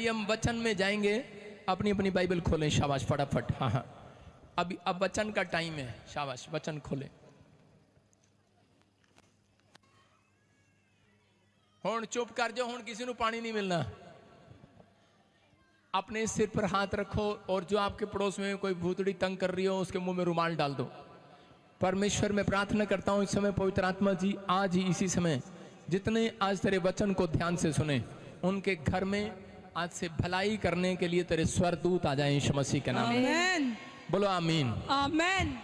भाई हम वचन में जाएंगे। अपनी अपनी बाइबल खोलें, शाबाश फटाफट। हाँ हाँ, अभी अब वचन का टाइम है, शाबाश वचन खोलें। हुण चुप कर जाओ, हुण किसी को पानी नहीं मिलना। अपने सिर पर हाथ रखो और जो आपके पड़ोस में कोई भूतड़ी तंग कर रही हो उसके मुंह में रुमाल डाल दो। परमेश्वर मैं प्रार्थना करता हूँ इस समय पवित्र आत्मा जी आज ही इसी समय जितने आज तेरे वचन को ध्यान से सुने उनके घर में आज से भलाई करने के लिए तेरे स्वर्गदूत आ जाएं यीशु मसीह के नाम में। बोलो आमीन आमीन।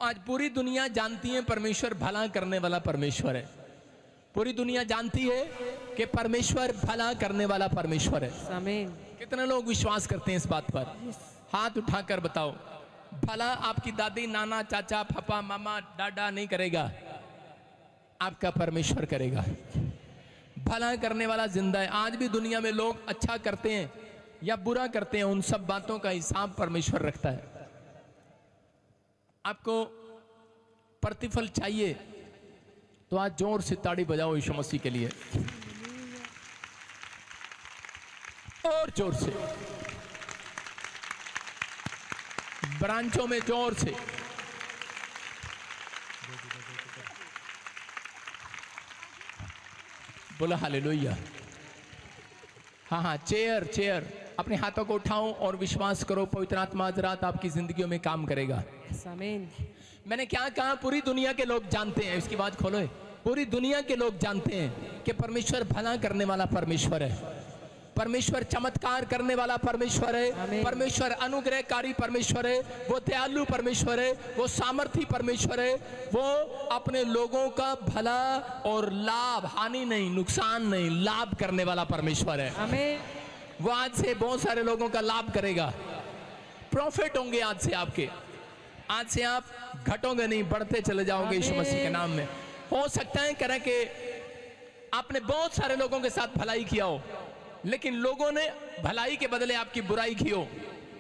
आज पूरी दुनिया जानती है परमेश्वर भला करने वाला परमेश्वर है। पूरी दुनिया जानती है कि परमेश्वर भला करने वाला परमेश्वर है। आमीन। कितने लोग विश्वास करते हैं इस बात पर? हाथ उठाकर बताओ। भला आपकी दादी, नाना, चाचा, पापा, मामा, दादा नहीं करेगा, आपका परमेश्वर करेगा। भला करने वाला जिंदा है। आज भी दुनिया में लोग अच्छा करते हैं या बुरा करते हैं, उन सब बातों का हिसाब परमेश्वर रखता है। आपको प्रतिफल चाहिए तो आज जोर से ताड़ी बजाओ यीशु मसीह के लिए, और जोर से, ब्रांचों में जोर से। बोला हालेलुया। हाँ हाँ, चेयर चेयर, अपने हाथों को उठाओ और विश्वास करो पवित्र आत्मा आज रात आपकी जिंदगियों में काम करेगा। आमीन। मैंने क्या कहा? पूरी दुनिया के लोग जानते हैं, इसकी बात खोलो। पूरी दुनिया के लोग जानते हैं कि परमेश्वर भला करने वाला परमेश्वर है। परमेश्वर चमत्कार करने वाला परमेश्वर है। परमेश्वर अनुग्रहकारी परमेश्वर है। वो दयालु परमेश्वर है। वो सामर्थी परमेश्वर है। वो अपने लोगों का भला और लाभ, हानि नहीं, नुकसान नहीं, लाभ करने वाला परमेश्वर है। आमीन। वो आज से बहुत सारे लोगों का लाभ करेगा। प्रॉफिट होंगे आज से आपके। आज से आप घटोगे नहीं, बढ़ते चले जाओगे यीशु मसीह के नाम में। हो सकता है करें कि आपने बहुत सारे लोगों के साथ भलाई किया हो, लेकिन लोगों ने भलाई के बदले आपकी बुराई की हो।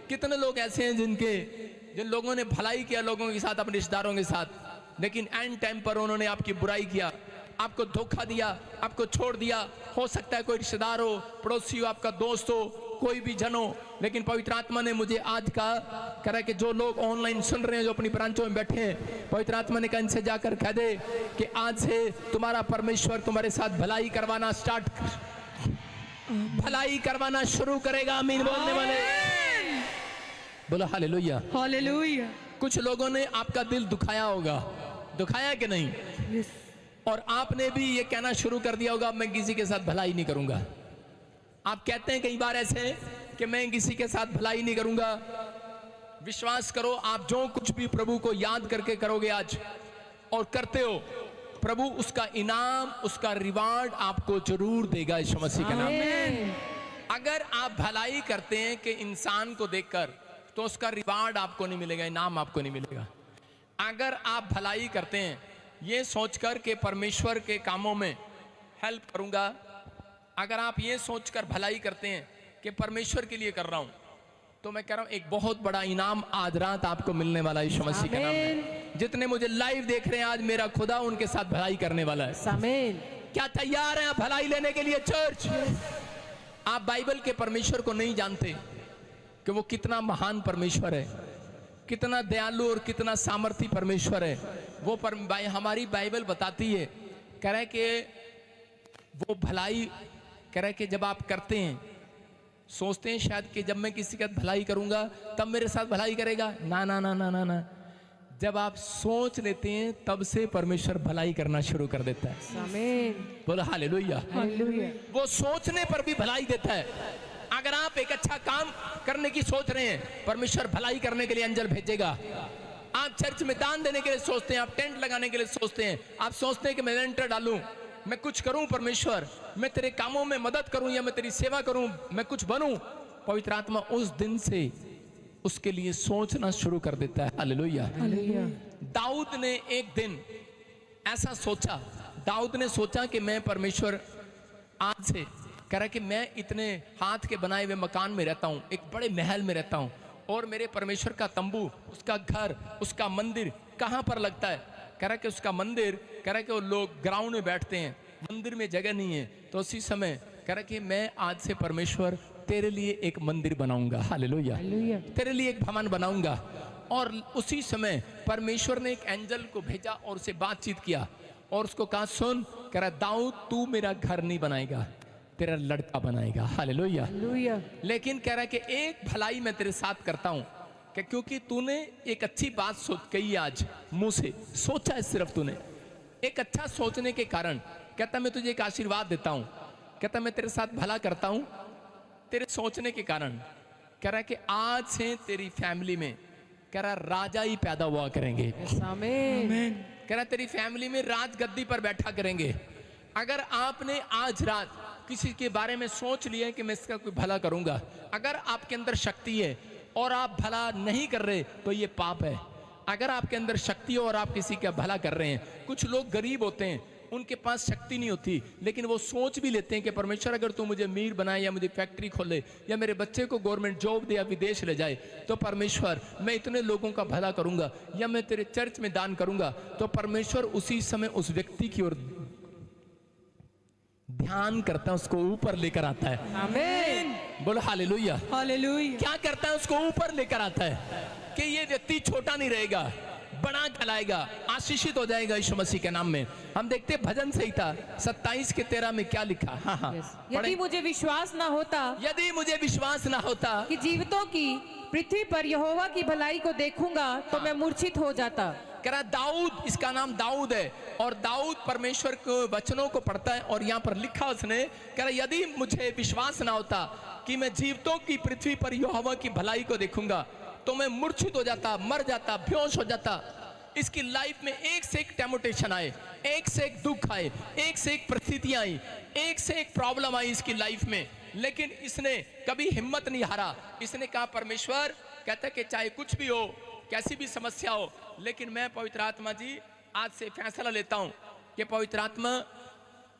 कितने लोग ऐसे हैं जिन लोगों ने भलाई किया लोगों के साथ, अपने रिश्तेदारों के साथ, लेकिन एंड टाइम पर उन्होंने आपकी बुराई किया, आपको धोखा दिया, आपको छोड़ दिया। हो सकता है कोई रिश्तेदार हो, पड़ोसी हो, आपका दोस्त हो, कोई भी जन हो। लेकिन पवित्र आत्मा ने मुझे आज कहा कि जो लोग ऑनलाइन सुन रहे हैं, जो अपनी ब्रांचों में बैठे हैं, पवित्र आत्मा ने कहा इनसे जाकर कह दे कि आज से तुम्हारा परमेश्वर तुम्हारे साथ भलाई करवाना भलाई करवाना शुरू करेगा। आमीन बोलने वाले बोलो हालेलुया। हालेलुया। कुछ लोगों ने आपका दिल दुखाया होगा, दुखाया कि नहीं? और आपने भी ये कहना शुरू कर दिया होगा मैं किसी के साथ भलाई नहीं करूंगा। आप कहते हैं कई बार ऐसे कि मैं किसी के साथ भलाई नहीं करूंगा। विश्वास करो, आप जो कुछ भी प्रभु को याद करके करोगे आज और करते हो, प्रभु उसका इनाम, उसका रिवार्ड आपको जरूर देगा यीशु मसीह के नाम में। अगर आप भलाई करते हैं कि इंसान को देखकर, तो उसका रिवार्ड आपको नहीं मिलेगा, इनाम आपको नहीं मिलेगा। अगर आप भलाई करते हैं ये सोचकर कि परमेश्वर के कामों में हेल्प करूंगा, अगर आप ये सोचकर भलाई करते हैं कि परमेश्वर के लिए कर रहा हूं, तो मैं कह रहा हूं एक बहुत बड़ा इनाम आज रात आपको मिलने वाला है यीशु मसीह के नाम में। जितने मुझे लाइव देख रहे हैं आज, मेरा खुदा उनके साथ भलाई करने वाला है। आमीन। क्या तैयार हैं भलाई लेने के लिए चर्च? आप बाइबल के परमेश्वर को नहीं जानते कि वो कितना महान परमेश्वर है, कितना दयालु और कितना सामर्थी परमेश्वर है। वो हमारी बाइबल बताती है, कह रहे कि वो भलाई, कह रहे कि जब आप करते हैं, सोचते हैं शायद कि जब मैं किसी का भलाई करूंगा तब मेरे साथ भलाई करेगा। ना ना ना ना ना ना, जब आप सोच लेते हैं तब से परमेश्वर भलाई करना शुरू कर देता है। आमीन। बोलो हालेलुया। हालेलुया। वो सोचने पर भी भलाई देता है। अगर आप एक अच्छा काम करने की सोच रहे हैं, परमेश्वर भलाई करने के लिए अंजल भेजेगा। आप चर्च में दान देने के लिए सोचते हैं, आप टेंट लगाने के लिए सोचते हैं, आप सोचते हैं कि मैं लेंटर डालूं, मैं कुछ करूं परमेश्वर, मैं तेरे कामों में मदद करूं या मैं तेरी सेवा करूं, मैं कुछ बनूं। पवित्र आत्मा उस दिन से उसके लिए सोचना शुरू कर देता है। हालेलुया। दाऊद ने एक दिन ऐसा सोचा, दाऊद ने सोचा कि मैं परमेश्वर आज से कह रहा कि मैं इतने हाथ के बनाए हुए मकान में रहता हूं, एक बड़े महल में रहता हूं, और मेरे परमेश्वर का तंबू, उसका घर, उसका मंदिर कहां पर लगता है? कह रहा कि उसका मंदिर, कह रहा कि वो लोग ग्राउंड में बैठते हैं, मंदिर में जगह नहीं है। तो उसी समय कह रहा कि मैं आज से परमेश्वर तेरे लिए एक मंदिर बनाऊंगा, हालेलुया, हालेलुया। तेरे लिए एक भवन बनाऊंगा। और उसी समय परमेश्वर ने एक एंजल को भेजा और उससे बातचीत किया और उसको कहा, सुन, कह रहा दाऊद तू मेरा घर नहीं बनाएगा, तेरा लड़का बनाएगा, हालेलुया। हालेलुया। लेकिन कह रहा है कि एक भलाई मैं तेरे साथ करता हूं कि क्योंकि तूने एक अच्छी बात सोच कही आज मुंह से, सोचा है सिर्फ तूने, एक अच्छा सोचने के कारण कहता मैं तुझे एक आशीर्वाद देता हूं, कहता मैं तेरे साथ भला करता हूं तेरे सोचने के कारण। कह रहा है कि आज से तेरी फैमिली में, कह रहा राजा ही पैदा हुआ करेंगे। यस, आमीन। कह रहा तेरी फैमिली में राज गद्दी पर बैठा करेंगे। अगर आपने आज रात किसी के बारे में सोच लिया है कि मैं इसका कोई भला करूंगा, अगर आपके अंदर शक्ति है और आप भला नहीं कर रहे तो ये पाप है। अगर आपके अंदर शक्ति है और आप किसी का भला कर रहे हैं, कुछ लोग गरीब होते हैं, उनके पास शक्ति नहीं होती, लेकिन वो सोच भी लेते हैं कि परमेश्वर अगर तू मुझे अमीर बनाए या मुझे फैक्ट्री खोले या मेरे बच्चे को गवर्नमेंट जॉब दे या विदेश ले जाए, तो परमेश्वर मैं इतने लोगों का भला करूंगा या मैं तेरे चर्च में दान करूंगा, तो परमेश्वर उसी समय उस व्यक्ति की ओर ध्यान करता है, उसको ऊपर लेकर आता है। आमीन। बोलो हालेलुया। हालेलुया। क्या करता है? उसको ऊपर लेकर आता है कि ये व्यक्ति छोटा नहीं रहेगा, बड़ा कहलाएगा, आशीषित हो जाएगा यीशु मसीह के नाम में। हम देखते भजन संहिता 27:13 में क्या लिखा। हाँ हाँ, यदि मुझे विश्वास ना होता, यदि मुझे विश्वास ना होता कि जीवितों की पृथ्वी पर यहोवा की भलाई को देखूंगा तो मैं मूर्छित हो जाता। कह रहा दाऊद, इसका नाम दाऊद है और दाऊद परमेश्वर के वचनों को पढ़ता है और यहाँ पर लिखा उसने, कह रहा यदि मुझे विश्वास ना होता कि मैं जीवितों की पृथ्वी पर यहोवा की भलाई को देखूंगा तो मैं मूर्छित हो जाता, मर जाता, बेहोश हो जाता। इसकी लाइफ में एक से एक टेम्पटेशन आए, एक से एक दुख आए, एक से एक परिस्थितियां आई, एक से एक प्रॉब्लम आई इसकी लाइफ में, लेकिन इसने कभी हिम्मत नहीं हारा। इसने कहा परमेश्वर, कहता कि चाहे कुछ भी हो, कैसी भी समस्या हो, लेकिन मैं पवित्र आत्मा जी आज से फैसला लेता हूं कि पवित्र आत्मा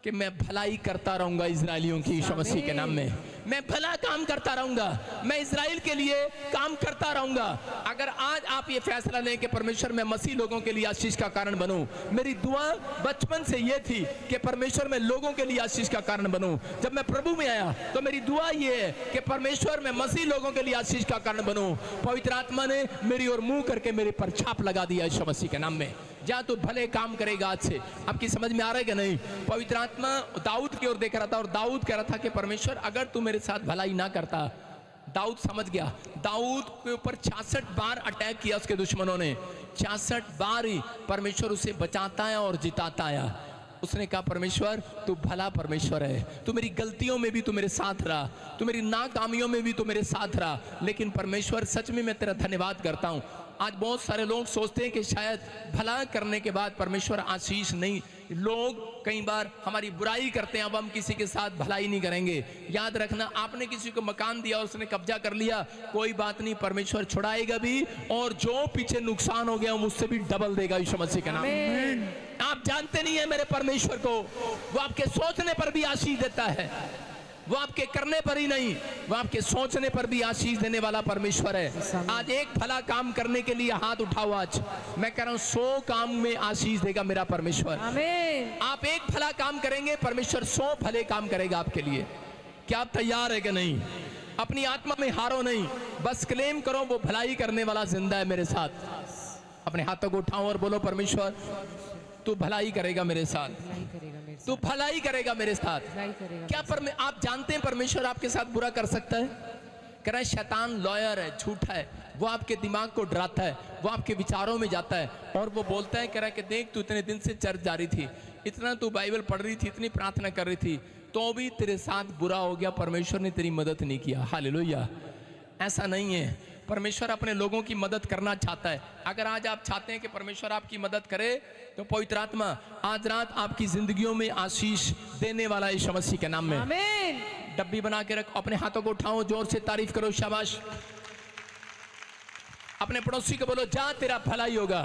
कि मैं भलाई करता रहूंगा इजरायलियों की यीशु मसीह के नाम में। मैं भला काम करता रहूंगा, मैं इजराइल के लिए काम करता रहूंगा। अगर आज आप ये फैसला लें कि परमेश्वर मैं मसीह लोगों के लिए आशीष का कारण बनूं, मेरी दुआ बचपन से ये थी कि परमेश्वर मैं लोगों के लिए आशीष का कारण बनूं। जब मैं प्रभु में आया तो मेरी दुआ ये है कि परमेश्वर मैं मसीह लोगों के लिए आशीष का कारण बनूं। पवित्र आत्मा ने मेरी ओर मुंह करके मेरे पर छाप लगा दिया यीशु मसीह के नाम में। जहाँ तो भले काम करेगा आज से। आपकी समझ में आ रहा है कि नहीं? पवित्र आत्मा दाऊद की ओर देख रहा था और दाऊद कह रहा था कि परमेश्वर अगर तू मेरे साथ भलाई ना करता। दाऊद समझ गया। दाऊद के ऊपर 66 बार अटैक किया उसके दुश्मनों ने, 66 बार ही परमेश्वर उसे बचाता है और जिताता है। उसने कहा परमेश्वर तू भला परमेश्वर है, तू मेरी गलतियों में भी तू मेरे साथ रहा, तू मेरी नाकामियों में भी तू मेरे साथ रहा, लेकिन परमेश्वर सच में मैं तेरा धन्यवाद करता हूँ। आज बहुत सारे लोग सोचते हैं कि शायद भला करने के बाद परमेश्वर आशीष नहीं। लोग कई बार हमारी बुराई करते हैं, अब हम किसी के साथ भलाई नहीं करेंगे। याद रखना, आपने किसी को मकान दिया, उसने कब्जा कर लिया, कोई बात नहीं, परमेश्वर छुड़ाएगा भी और जो पीछे नुकसान हो गया उससे भी डबल देगा यीशु मसीह का नाम। आप जानते नहीं है मेरे परमेश्वर को, वो आपके सोचने पर भी आशीष देता है, वो आपके करने पर ही नहीं, वो आपके सोचने पर भी आशीष देने वाला परमेश्वर है। आज एक भला काम करने के लिए हाथ उठाओ। आज मैं कह रहा हूं 100 काम में आशीष देगा मेरा परमेश्वर। आमीन। आप एक भला काम करेंगे, परमेश्वर 100 भले काम करेगा आपके लिए। क्या आप तैयार है कि नहीं? अपनी आत्मा में हारो नहीं, बस क्लेम करो वो भलाई करने वाला जिंदा है मेरे साथ। अपने हाथों को उठाओ और बोलो परमेश्वर तू भलाई करेगा मेरे साथ, तू भलाई करेगा मेरे साथ। क्या आप जानते हैं परमेश्वर आपके साथ बुरा कर सकता है? कह रहा है शैतान लॉयर है, झूठा है, वो आपके दिमाग को डराता है, वो आपके विचारों में जाता है और वो बोलता है, कह रहा है कि देख तू इतने दिन से चर्च जा रही थी, इतना तू बाइबल पढ़ रही थी, इतनी प्रार्थना कर रही थी, तो भी तेरे साथ बुरा हो गया, परमेश्वर ने तेरी मदद नहीं किया। हालेलुया। ऐसा नहीं है, परमेश्वर अपने लोगों की मदद करना चाहता है। अगर आज आप चाहते हैं कि परमेश्वर आपकी मदद करे तो पवित्र आत्मा आज रात आपकी जिंदगियों में आशीष देने वाला है यीशु मसीह के नाम में। आमीन। डब्बी बना के रखो, अपने हाथों को उठाओ, जोर से तारीफ करो, शाबाश। अपने पड़ोसी को बोलो जा तेरा भलाई होगा।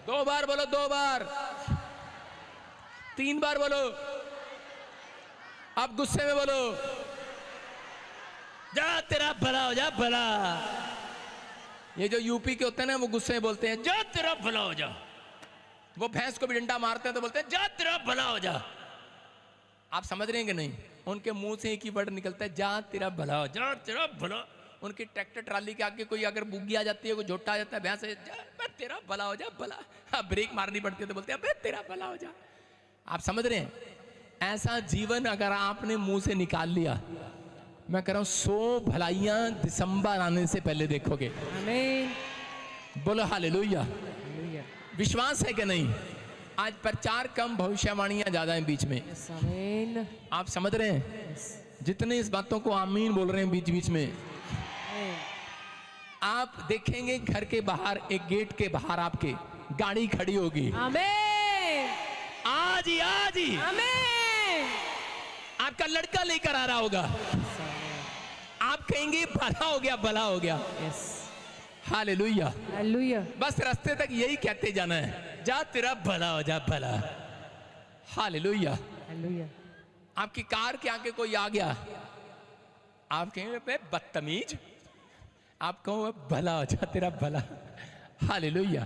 2 बार बोलो, 2 बार, 3 बार बोलो। अब गुस्से में बोलो जा तेरा भला हो जा, भला। ये जो यूपी के होते हैं ना, वो गुस्से में बोलते हैं जा तेरा भला हो जा। वो भैंस को भी डंडा मारते हैं तो बोलते हैं जा तेरा भला हो जा। आप समझ रहे हैं कि नहीं? उनके मुंह से एक ही वर्ड निकलता है, जा तेरा भला हो, जा तेरा भला। उनकी ट्रैक्टर ट्राली के आगे कोई अगर बुग्गी आ जाती है, कोई झोटा आ जाता है भैंस, जा बे तेरा भला हो जा भला। हाँ, ब्रेक मारनी पड़ती है तो बोलते हैं बे तेरा भला हो जा। आप समझ रहे हैं? ऐसा जीवन अगर आपने मुंह से निकाल लिया, मैं कह रहा हूं 100 भलाइयां दिसंबर आने से पहले देखोगे। आमीन। बोलो हालेलुया। हालेलुया। विश्वास है कि नहीं? आज प्रचार कम, भविष्यवाणियां ज्यादा हैं बीच में। यस, आमीन। आप समझ रहे हैं? जितने इस बातों को आमीन बोल रहे हैं बीच बीच में, आमीन। आप देखेंगे घर के बाहर, एक गेट के बाहर आपके गाड़ी खड़ी होगी। आमीन। आज ही आमीन। आपका लड़का लेकर आ रहा होगा। आप कहेंगे भला हो गया, भला हो गया। यस। हालेलुया। हालेलुया। बस रास्ते तक यही कहते जाना है, जा तेरा भला हो जा भला। हालेलुया। हालेलुया। आपकी कार के आगे कोई आ गया, आप कहेंगे बे बदतमीज। आप कहो भला हो जा तेरा भला। हालेलुया।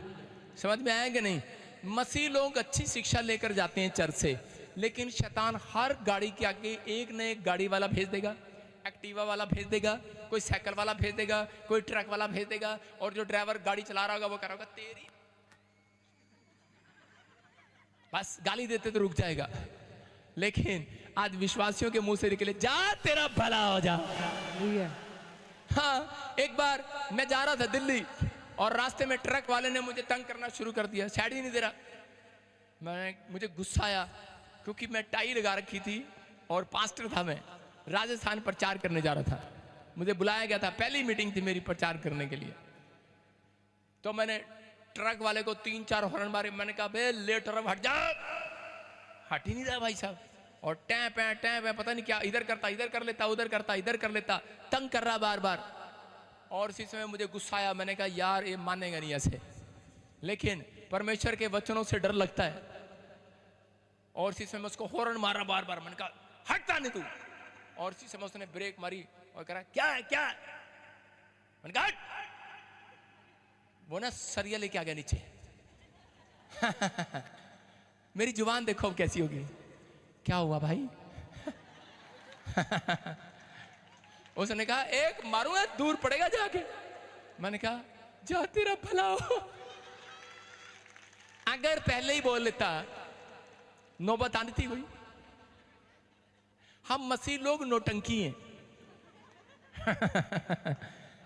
समझ में आया कि नहीं? मसीह लोग अच्छी शिक्षा लेकर जाते हैं चर्च से, लेकिन शैतान हर गाड़ी के आगे एक न एक गाड़ी वाला भेज देगा, एक्टिवा वाला भेज देगा, कोई साइकिल वाला भेज देगा, कोई ट्रक वाला भेज देगा, और जो ड्राइवर गाड़ी चला रहा होगा वो कह रहा होगा तेरी, बस गाली देते तो रुक जाएगा। लेकिन आज विश्वासियों के मुंह से निकले, जा तेरा भला हो जा। हालेलुया। हाँ, एक बार मैं जा रहा था दिल्ली और रास्ते में ट्रक वाले ने मुझे तंग करना शुरू कर दिया, साइड ही नहीं दे रहा। मुझे गुस्सा आया क्योंकि मैं टाई लगा रखी थी और पास्टर था, मैं राजस्थान प्रचार करने जा रहा था। मुझे बुलाया गया था, पहली मीटिंग थी मेरी प्रचार करने के लिए। तो मैंने ट्रक वाले को 3-4 हॉर्न मारे। मैंने कहा बे लेट रहा, हट जा। हट ही नहीं रहा भाई साहब, और टैप है पता नहीं क्या, इधर करता इधर कर लेता, उधर करता इधर कर लेता, तंग कर रहा बार बार। और इसी समय मुझे गुस्सा आया, मैंने कहा यार ये मानेगा नहीं ऐसे। लेकिन परमेश्वर के वचनों से डर लगता है, और इसी समय उसको हॉर्न मारा बार बार। मैंने कहा हटता नहीं तू, और इसी समय उसने ब्रेक मारी और कहा क्या है क्या है? मैंने कहा हट। वो ना सरिया लेके आ गया नीचे। मेरी जुबान देखो अब कैसी होगी। क्या हुआ भाई? उसने कहा एक मारूंगा दूर पड़ेगा जाके। मैंने कहा जा तेरा भला हो। अगर पहले ही बोल लेता नौबत आनी थी कोई। हम मसीह लोग नौटंकी हैं।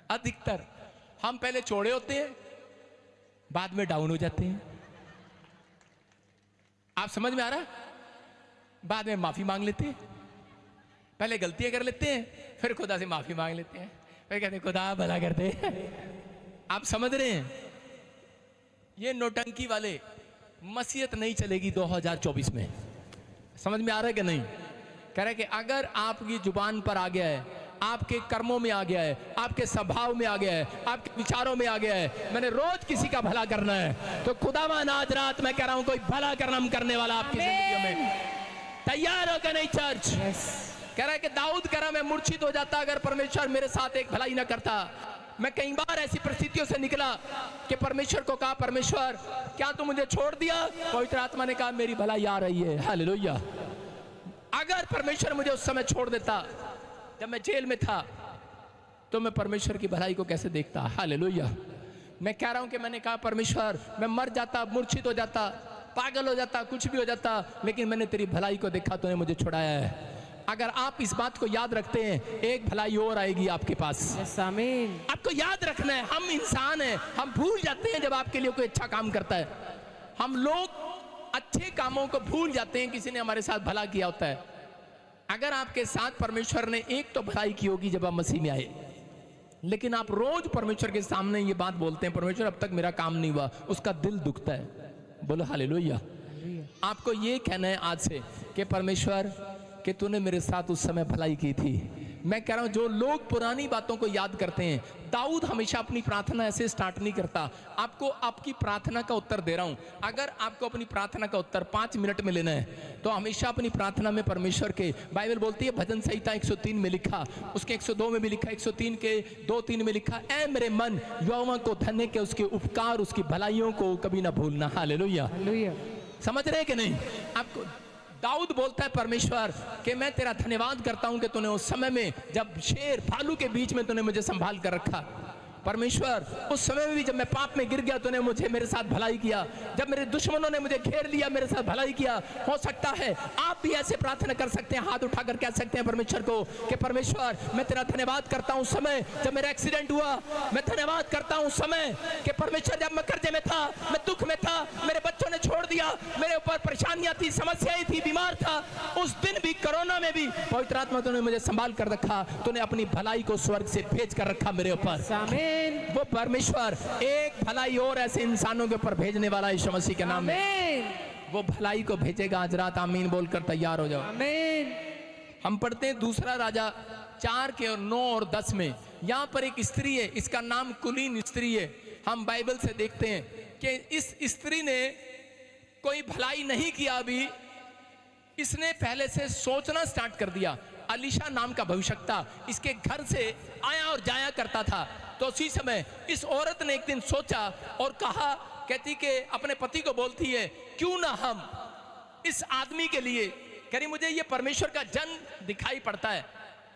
अधिकतर हम पहले छोड़े होते हैं, बाद में डाउन हो जाते हैं। आप समझ में आ रहा? बाद में माफी मांग लेते हैं। पहले गलतियां कर लेते हैं, फिर खुदा से माफी मांग लेते हैं, फिर कहते हैं खुदा भला कर दे। आप समझ रहे हैं? ये नौटंकी वाले मसीहत नहीं चलेगी 2024 में। समझ में आ रहा है कि नहीं? कह रहे कि अगर आपकी जुबान पर आ गया है, आपके कर्मों में आ गया है, आपके स्वभाव में आ गया है, आपके विचारों में आ गया है, मैंने रोज किसी का भला करना है, तो खुदावन आज रात मैं कह रहा हूं कोई भला कर्म करने वाला आपकी जिंदगी में तैयार होकर नहीं चर्च। कह रहा है कि दाऊद कह रहा मैं मूर्छित हो जाता अगर परमेश्वर मेरे साथ एक भलाई ना करता। मैं कई बार ऐसी परिस्थितियों से निकला कि परमेश्वर को कहा परमेश्वर क्या तू मुझे छोड़ दिया? पवित्र आत्मा ने कहा मेरी भलाई आ रही है। हालेलुया। अगर परमेश्वर मुझे उस समय छोड़ देता जब मैं जेल में था, तो मैं परमेश्वर की भलाई को कैसे देखता? हालेलुया। मैं कह रहा हूं कि मैंने कहा परमेश्वर मैं मर जाता, मूर्छित हो जाता, पागल हो जाता, कुछ भी हो जाता, लेकिन मैंने तेरी भलाई को देखा, तूने मुझे छुड़ाया है। अगर आप इस बात को याद रखते हैं, एक भलाई और आएगी आपके पास। आमीन। आपको याद रखना है, हम इंसान हैं, हम भूल जाते हैं जब आपके लिए कोई अच्छा काम करता है। हम लोग अच्छे कामों को भूल जाते हैं, किसी ने हमारे साथ भला किया होता है। अगर आपके साथ परमेश्वर ने एक तो भलाई की होगी जब आप मसीह में आए, लेकिन आप रोज परमेश्वर के सामने ये बात बोलते हैं परमेश्वर अब तक मेरा काम नहीं हुआ, उसका दिल दुखता है। बोलो हालेलुया। आपको ये कहना है आज से कि परमेश्वर कि तूने मेरे साथ उस समय भलाई की थी। मैं कह रहा हूं जो लोग पुरानी बातों को याद करते हैं, दाऊद हमेशा अपनी प्रार्थना ऐसे स्टार्ट नहीं करता। आपको आपकी प्रार्थना का उत्तर दे रहा हूं। अगर आपको अपनी प्रार्थना का उत्तर 5 मिनट में लेना है, तो हमेशा अपनी प्रार्थना में परमेश्वर के, बाइबल बोलती है भजन संहिता 103 में लिखा, उसके 102 में भी लिखा, 103 के 2-3 में लिखा, ऐ मेरे मन यहोवा को धन्य के उसके उपकार उसकी भलाइयों को कभी ना भूलना। हालेलुया। हालेलुया। समझ रहे कि नहीं? आपको दाऊद बोलता है परमेश्वर कि मैं तेरा धन्यवाद करता हूं कि तूने उस समय में जब शेर भालू के बीच में तूने मुझे संभाल कर रखा। परमेश्वर उस समय में भी जब मैं पाप में गिर गया तूने मुझे मेरे साथ भलाई किया, जब मेरे दुश्मनों ने मुझे घेर लिया मेरे साथ भलाई किया। हो सकता है आप भी ऐसे प्रार्थना कर सकते हैं, हाथ उठाकर कह सकते हैं परमेश्वर को कि परमेश्वर मैं तेरा धन्यवाद करता हूं उस समय जब मेरा एक्सीडेंट हुआ, मैं धन्यवाद करता हूं उस समय कि परमेश्वर जब मैं कर्जे में था, मैं दुख में था, मेरे बच्चों ने छोड़ दिया, मेरे ऊपर परेशानियां थी, समस्याएं थी, बीमार था, उस दिन भी कोरोना में भी पवित्र आत्मा तूने मुझे संभाल कर रखा, तूने अपनी भलाई को स्वर्ग से भेज कर रखा मेरे ऊपर। वो परमेश्वर एक भलाई और ऐसे इंसानों के ऊपर भेजने वाला यीशु मसीह के नाम में, वो भलाई को भेजेगा। आज रात आमीन बोलकर तैयार हो जाओ। आमीन। हम पढ़ते हैं दूसरा राजा 4 के 9 और 10 में, यहाँ पर एक स्त्री है, इसका नाम कुलीन स्त्री है। हम बाइबल से देखते हैं कि इस स्त्री ने कोई भलाई नहीं किया, अभी इसने पहले से सोचना स्टार्ट कर दिया। अलीशा नाम का भविष्यवक्ता इसके घर से आया और जाया करता था। तो उसी समय इस औरत ने एक दिन सोचा और कहा, कहती कि अपने पति को बोलती है, क्यों ना हम इस आदमी के लिए, कह रही मुझे ये परमेश्वर का जन दिखाई पड़ता है,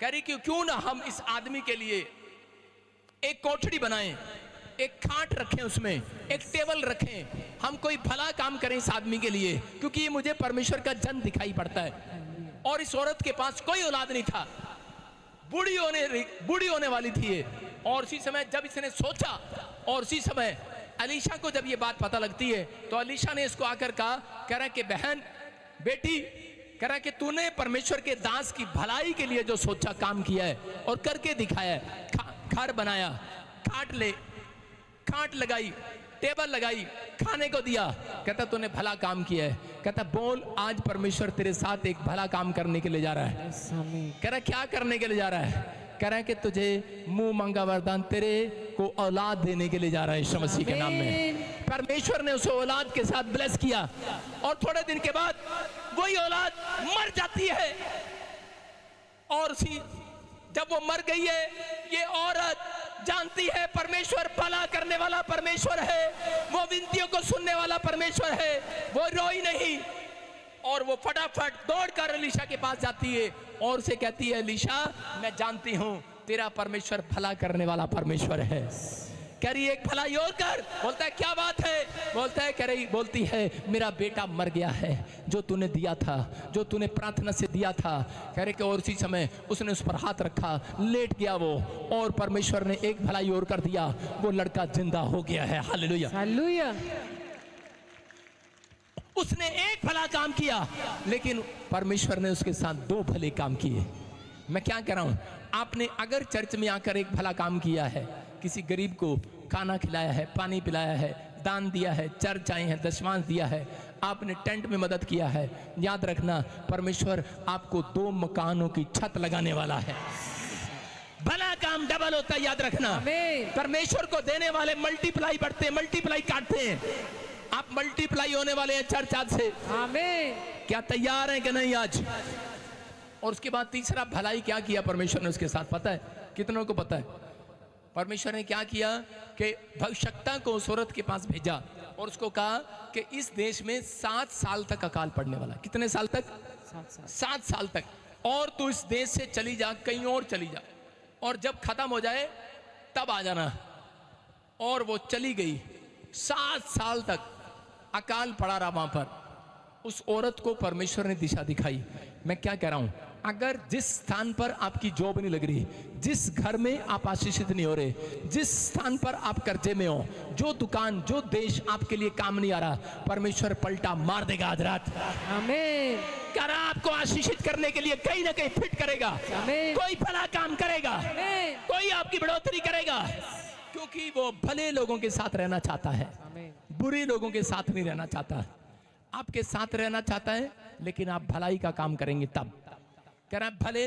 कह रही क्यों ना हम इस आदमी के लिए एक कोठड़ी बनाएं, एक खाट रखें, उसमें एक टेबल रखें, हम कोई भला काम करें इस आदमी के लिए, क्योंकि ये मुझे परमेश्वर का जन दिखाई पड़ता है। और इस औरत के पास कोई औलाद नहीं था, बूढ़ी होने वाली थी। और उसी समय जब इसने सोचा और उसी समय अलीशा को जब ये बात पता लगती है तो अलीशा ने इसको आकर कहा, कह रहा कि बहन बेटी, कह रहा कि तूने परमेश्वर के दास की भलाई के लिए जो सोचा काम किया है और करके दिखाया है, घर बनाया, खाट लगाई, टेबल लगाई, खाने को दिया, कहता तूने भला काम किया है। कहता बोल आज परमेश्वर तेरे साथ एक भला काम करने के लिए जा रहा है। कह रहा क्या करने के लिए जा रहा है? कह रहा है कि तुझे मुंह मांगा वरदान तेरे को औलाद देने के लिए जा रहा है यीशु मसीह के नाम में। परमेश्वर ने उसे औलाद के साथ ब्लेस किया और थोड़े दिन के बाद वही औलाद मर जाती है। और जब वो मर गई है, ये औरत जानती है परमेश्वर भला करने वाला परमेश्वर है, वो विनतियों को सुनने वाला परमेश्वर है, वो रोई नहीं। और वो फटाफट दौड़कर अलीशा के पास जाती है और उसे कहती है, अलीशा मैं जानती हूं तेरा परमेश्वर भला करने वाला परमेश्वर है। कह रही एक भलाई और कर। बोलता है क्या बात है? बोलता है, कह रही बोलती है मेरा बेटा मर गया है, जो तूने दिया था, जो तूने प्रार्थना से दिया था। कह रहे कि और उसी समय उसने उस पर हाथ रखा, लेट गया वो, और परमेश्वर ने एक भलाई और कर दिया, वो लड़का जिंदा हो गया है। Hallelujah hallelujah. उसने एक भला काम किया, लेकिन परमेश्वर ने उसके साथ 2 भले काम किए। मैं क्या कह रहा हूं, आपने अगर चर्च में आकर एक भला काम किया है, किसी गरीब को खाना खिलाया है, पानी पिलाया है, दान दिया है, चर्च आए हैं, दशमांश दिया है, आपने टेंट में मदद किया है, याद रखना परमेश्वर आपको 2 मकानों की छत लगाने वाला है। भला काम डबल होता है, याद रखना। परमेश्वर को देने वाले मल्टीप्लाई बढ़ते हैं, मल्टीप्लाई काटते हैं। आप मल्टीप्लाई होने वाले हैं चर्च आज से। आमीन। क्या तैयार हैं कि नहीं आज? और उसके बाद तीसरा भलाई क्या किया परमेश्वर ने उसके साथ, पता है कितनों को पता है? परमेश्वर ने क्या किया कि भविष्यवक्ता को उस औरत के पास भेजा और उसको कहा कि इस देश में 7 साल तक अकाल पड़ने वाला। कितने साल तक? 7 साल तक। और तू इस देश से चली जा, कहीं और चली जा, और जब खत्म हो जाए तब आ जाना। और वो चली गई। 7 साल तक अकाल पड़ा रहा वहां पर। उस औरत को परमेश्वर ने दिशा दिखाई। मैं क्या कह रहा हूं, अगर जिस स्थान पर आपकी जॉब नहीं लग रही, जिस घर में आप आशीषित नहीं हो रहे, जिस स्थान पर आप कर्जे में हो, जो दुकान, जो देश आपके लिए काम नहीं आ रहा, परमेश्वर पलटा मार देगा आज रात। आमीन। क्या रहा, आपको आशीषित करने के लिए कहीं ना कहीं फिट करेगा। कोई भला काम करेगा, कोई आपकी बढ़ोतरी करेगा, क्योंकि वो भले लोगों के साथ रहना चाहता है, बुरे लोगों के साथ नहीं रहना चाहता। आपके साथ रहना चाहता है, लेकिन आप भलाई का काम करेंगे तब। कह रहा है भले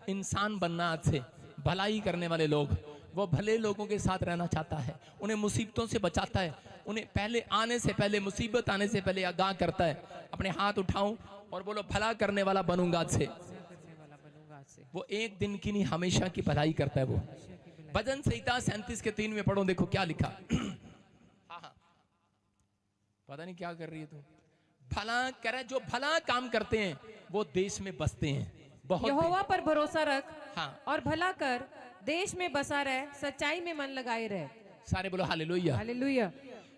इंसान बनना आज से, भलाई करने वाले लोग, वो भले लोगों के साथ रहना चाहता है, उन्हें मुसीबतों से बचाता है, उन्हें पहले आने से पहले, मुसीबत आने से पहले आगाह करता है। अपने हाथ उठाओ और बोलो भला करने वाला बनूंगा आज से। वो एक दिन की नहीं, हमेशा की भलाई करता है वो। भजन संहिता 37 के 3 में पढ़ो, देखो क्या लिखा। हाँ, पता नहीं क्या कर रही है तू। भला करे, जो भला काम करते हैं वो देश में बसते हैं। बहुत यहोवा पर भरोसा रख हाँ। और भला कर, देश में बसा रहे, सच्चाई में मन लगाए रहे। सारे बोलो हालेलुया। हालेलुया।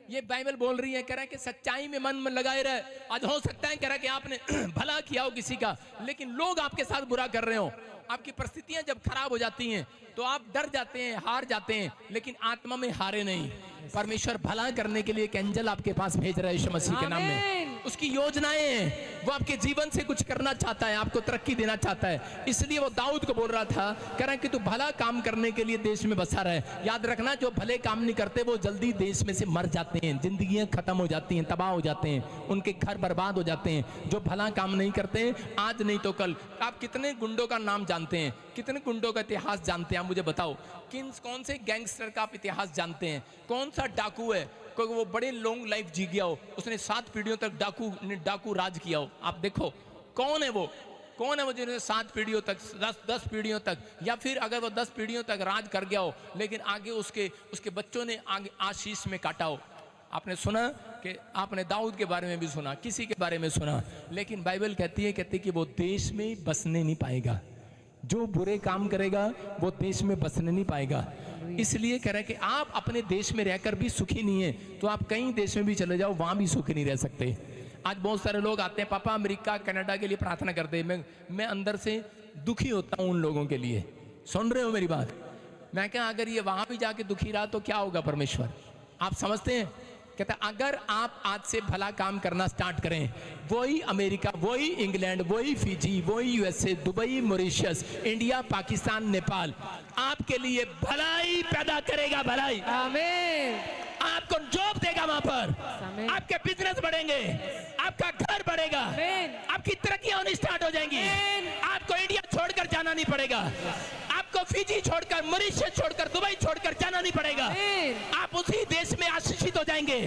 ये बाइबल बोल रही है, कह रहा है कि सच्चाई में मन में लगाए रहे। आज हो सकता है कह रहा है कि आपने भला किया हो किसी का, लेकिन लोग आपके साथ बुरा कर रहे हो। आपकी परिस्थितियां जब खराब हो जाती हैं तो आप डर जाते हैं, हार जाते हैं, लेकिन आत्मा में हारे नहीं। परमेश्वर भला करने के लिए एक एंजल आपके पास भेज रहा है यीशु मसीह के नाम में। आमीन। उसकी योजनाएं हैं, वो आपके जीवन से कुछ करना चाहता है, आपको तरक्की देना चाहता है। इसलिए वो दाऊद को बोल रहा था, कह रहा है कि तू भला काम करने के लिए देश में बसा रहे। याद रखना, जो भले काम नहीं करते वो जल्दी देश में से मर जाते हैं, जिंदगियां खत्म हो जाती हैं, तबाह हो जाते हैं, उनके घर बर्बाद हो जाते हैं। जो भला काम नहीं करते, आज नहीं तो कल। आप कितने गुंडों का नाम जानते हैं, कितने गुंडों का इतिहास जानते हैं? आप मुझे बताओ, कौन से गैंगस्टर का आप इतिहास जानते हैं? कौन सा डाकू है कोई वो बड़े लॉन्ग लाइफ जी गया हो, उसने 7 पीढ़ियों तक डाकू राज किया हो? आप देखो कौन है वो जिन्होंने 7 पीढ़ियों तक, 10 पीढ़ियों तक, या फिर अगर वो 10 पीढ़ियों तक राज कर गया हो, लेकिन आगे उसके बच्चों ने आगे आशीष में काटा हो। आपने सुना कि आपने दाऊद के बारे में भी सुना, किसी के बारे में सुना, लेकिन बाइबल कहती है कि वो देश में बसने नहीं पाएगा। जो बुरे काम करेगा वो देश में बसने नहीं पाएगा। इसलिए कह रहा है कि आप अपने देश में रहकर भी सुखी नहीं है तो आप कई देश में भी चले जाओ, वहां भी सुखी नहीं रह सकते। आज बहुत सारे लोग आते हैं, पापा अमेरिका कनाडा के लिए प्रार्थना करते हैं। मैं अंदर से दुखी होता हूं उन लोगों के लिए। सुन रहे हो मेरी बात? मैं क्या, अगर ये वहां भी जाके दुखी रहा तो क्या होगा परमेश्वर? आप समझते हैं? कहता अगर आप आज से भला काम करना स्टार्ट करें, वही अमेरिका, वही इंग्लैंड, वही फिजी, वही USA, Dubai, Mauritius, India, Pakistan, Nepal आपके लिए भलाई पैदा करेगा। भलाई, आमीन। आपको जॉब देगा वहां पर, आमीन। आपके बिजनेस बढ़ेंगे, आपका घर बढ़ेगा, आमीन। आपकी तरक्कियां होनी स्टार्ट हो जाएंगी। आमीन। आपको इंडिया छोड़कर जाना नहीं पड़ेगा, आपको फिजी छोड़कर, मॉरिशस छोड़कर, दुबई छोड़कर जाना नहीं पड़ेगा। आमीन। आप उसी देश में आशीषित हो जाएंगे।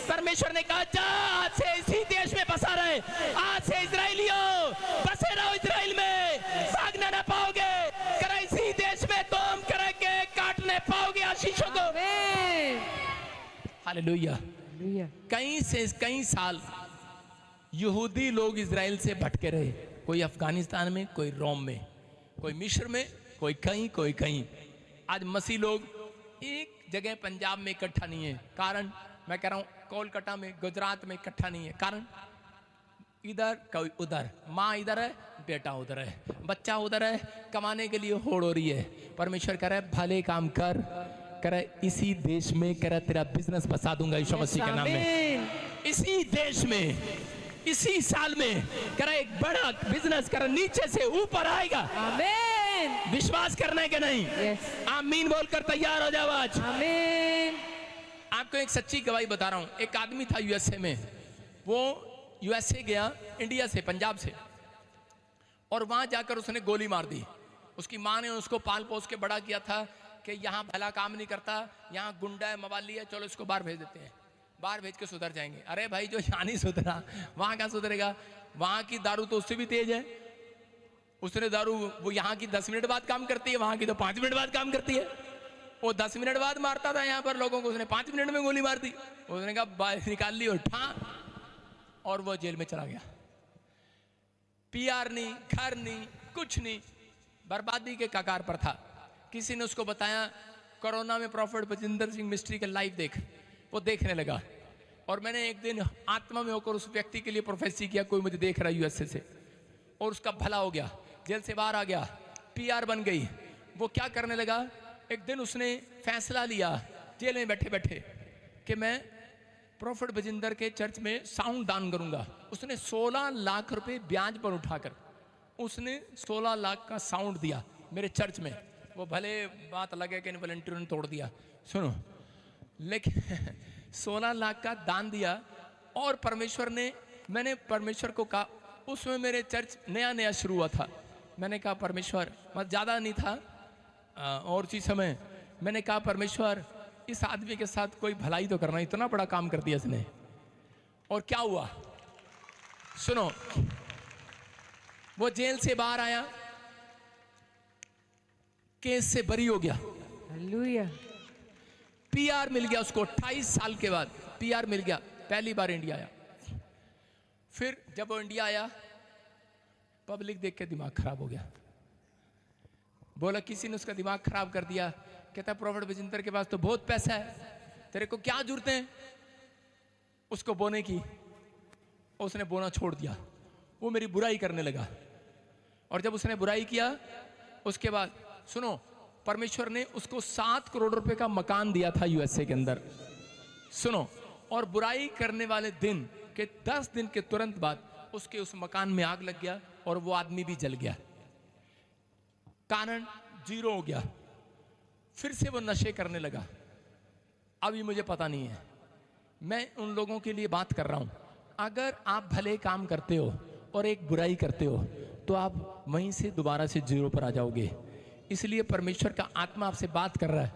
परमेश्वर ने कहा, जा आज से इसी देश में बसा रहे। आज से इजराइलियों बसे रहो इजराइल में, भागने ना पाओगे। करे इसी देश में तुम करेंगे काटने पाओगे आशीषों को। आमीन। हालेलुया। हालेलुया। कई साल यहूदी लोग इजराइल से भटके रहे, कोई अफगानिस्तान में, कोई रोम में, कोई मिस्र में, कोई कहीं। आज मसीह लोग एक जगह पंजाब में इकट्ठा नहीं है। कारण मैं कह रहा हूं, कोलकाता में, गुजरात में इकट्ठा नहीं है। कारण इधर कोई उधर, माँ इधर है, बेटा उधर है, बच्चा उधर है, कमाने के लिए होड़ हो रही है। परमेश्वर कह रहा है भले काम कर, कह रहा है इसी देश में, कह रहा है तेरा बिजनेस बसा दूंगा यीशु मसीह के नाम में। इसी देश में, इसी साल में, कह रहा है एक बड़ा बिजनेस कर नीचे से ऊपर आएगा। आमीन। विश्वास करने के नहीं? यस। आमीन बोलकर तैयार हो जाओ आज। आमीन। आपको एक सच्ची गवाही बता रहा हूं। एक आदमी था यूएसए में, वो यूएसए गया इंडिया से, पंजाब से, और वहां जाकर उसने गोली मार दी। उसकी माँ ने उसको पाल पोस के बड़ा किया था कि यहाँ भला काम नहीं करता, यहाँ गुंडा है, मवाली है, चलो इसको बाहर भेज देते हैं, बाहर भेज के सुधर जाएंगे। अरे भाई, जो यहाँ नहीं सुधरा वहां क्या सुधरेगा? वहां की दारू तो उससे भी तेज है। उसने दारू, वो यहाँ की 10 मिनट बाद काम करती है, वहां की तो 5 मिनट बाद काम करती है। वो 10 मिनट बाद मारता था यहाँ पर लोगों को, उसने 5 मिनट में गोली मार दी। उसने कहा बाहर निकाल ली और ठा, और वो जेल में चला गया। पीआर नहीं, घर नहीं, कुछ नहीं, बर्बादी के कगार पर था। किसी ने उसको बताया, कोरोना में प्रॉफिट बजिंदर सिंह मिस्ट्री का लाइव देख। वो देखने लगा, और मैंने एक दिन आत्मा में होकर उस व्यक्ति के लिए प्रोफेसी किया, कोई मुझे देख रहा है यूएसए से, और उसका भला हो गया, जेल से बाहर आ गया, पीआर बन गई। वो क्या करने लगा, एक दिन उसने फैसला लिया जेल में बैठे बैठे कि मैं प्रॉफिट बजिंदर के चर्च में साउंड दान करूंगा। उसने 16 लाख रुपए ब्याज पर उठाकर उसने 16 लाख का साउंड दिया मेरे चर्च में। वो भले बात अलग है कि वॉलंटियर ने तोड़ दिया, सुनो, लेकिन 16 लाख का दान दिया। और परमेश्वर ने, मैंने परमेश्वर को कहा, उसमें मेरे चर्च नया नया शुरू हुआ था। मैंने कहा परमेश्वर, मत ज़्यादा नहीं था और उसी समय मैंने कहा परमेश्वर, इस आदमी के साथ कोई भलाई तो करना, इतना बड़ा काम कर दिया इसने। और क्या हुआ सुनो, वो जेल से बाहर आया, केस से बरी हो गया, हालेलुया। पीआर मिल गया उसको। 28 साल के बाद पीआर मिल गया, पहली बार इंडिया आया। फिर जब वो इंडिया आया, पब्लिक देख के दिमाग खराब हो गया। बोला किसी ने उसका दिमाग खराब कर दिया। कहता प्रॉफिट विजेंद्र के पास तो बहुत पैसा है, तेरे को क्या जरूरत है उसको बोने की। उसने बोना छोड़ दिया, वो मेरी बुराई करने लगा। और जब उसने बुराई किया उसके बाद सुनो, परमेश्वर ने उसको 7 करोड़ रुपए का मकान दिया था यूएसए के अंदर। सुनो, और बुराई करने वाले दिन के 10 दिन के तुरंत बाद उसके उस मकान में आग लग गया और वो आदमी भी जल गया। कारण 0 हो गया। फिर से वो नशे करने लगा। अभी मुझे पता नहीं है, मैं उन लोगों के लिए बात कर रहा हूं। अगर आप भले काम करते हो और एक बुराई करते हो तो आप वहीं से दोबारा से 0 पर आ जाओगे। इसलिए परमेश्वर का आत्मा आपसे बात कर रहा है,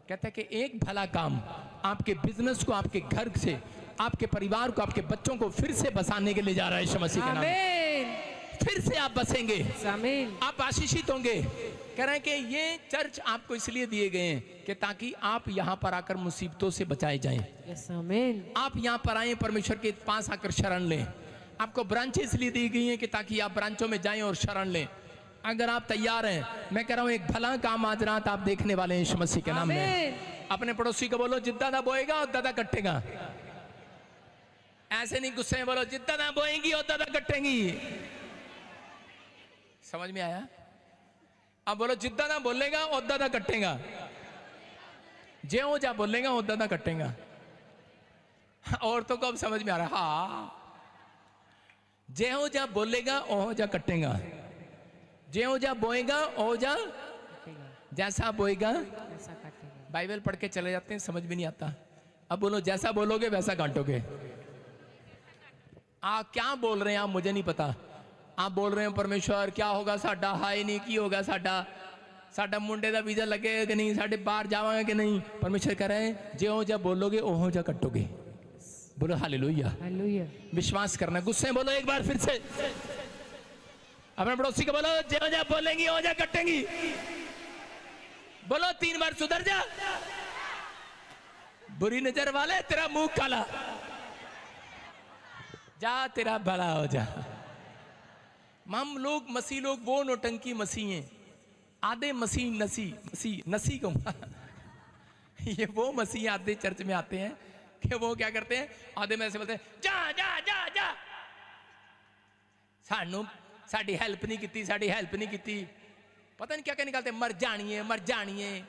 कहता है कि एक भला काम आपके बिजनेस को, आपके घर से, आपके परिवार को, आपके बच्चों को फिर से बसाने के लिए जा रहा है यीशु मसीह के नाम में। आमीन। फिर से आप बसेंगे, आमीन। आप आशीषित होंगे। कह रहे हैं कि ये चर्च आपको इसलिए दिए गए हैं कि ताकि आप यहाँ पर आकर मुसीबतों से बचाए जाएं। यस आमीन। आप यहाँ पर आए, परमेश्वर के पास आकर शरण लें। आपको ब्रांचें इसलिए दी गई हैं कि ताकि आप ब्रांचों में जाएं और शरण लें। अगर आप तैयार हैं, मैं कह रहा हूं एक भला काम आज रात आप देखने वाले हैं यीशु मसीह के नाम में। अपने पड़ोसी को बोलो जितना ना बोएगा और दादा कटेगा। ऐसे नहीं गुस्से में बोलो जितना ना बोएंगी और दादा कटेंगी। समझ में आया? अब बोलो जितना ना बोलेगा और दादा कटेगा। ज्यों जा बोलेगा और दादा कटेगा। औरतों को अब समझ में आ रहा। हाँ, ज्यों जा बोलेगा ओह जा कटेगा। ज्यों जा बोएगा ओ जा, जैसा बोएगा ऐसा काटेगा। बाइबल पढ़ के चले जाते हैं, समझ में नहीं आता। अब बोलो जैसा बोलोगे वैसा काटोगे। आप क्या बोल रहे हैं आप, मुझे नहीं पता। आप बोल रहे हो परमेश्वर क्या होगा साडा, हाय नहीं की होगा साडा, साडा मुंडे का वीजा लगेगा कि नहीं, साडे बाहर जावांगे कि नहीं। परमेश्वर कह रहे हैं ज्यों जा बोलोगे ओह जा कटोगे। बोलो हालेलुया। हालेलुया। विश्वास करना। गुस्से बोलो एक बार फिर से। अपने पड़ोसी को बोलो ज्यों जा बोलेंगी ओ जा कटेंगी। बोलो 3 बार सुधर जा। बुरी नजर वाले तेरा मुंह काला, जा तेरा भला हो जा। हम लोग मसीह लोग वो नौटंकी मसीह हैं। आधे मसीह नसी कहूंगा ये वो मसीह आधे चर्च में आते हैं कि वो क्या करते हैं, आधे में ऐसे बोलते हैं जा जा जा जा, सानू साड़ी हेल्प नहीं की, साड़ी हेल्प नहीं की। पता नहीं क्या क्या निकालते, मर जानिए,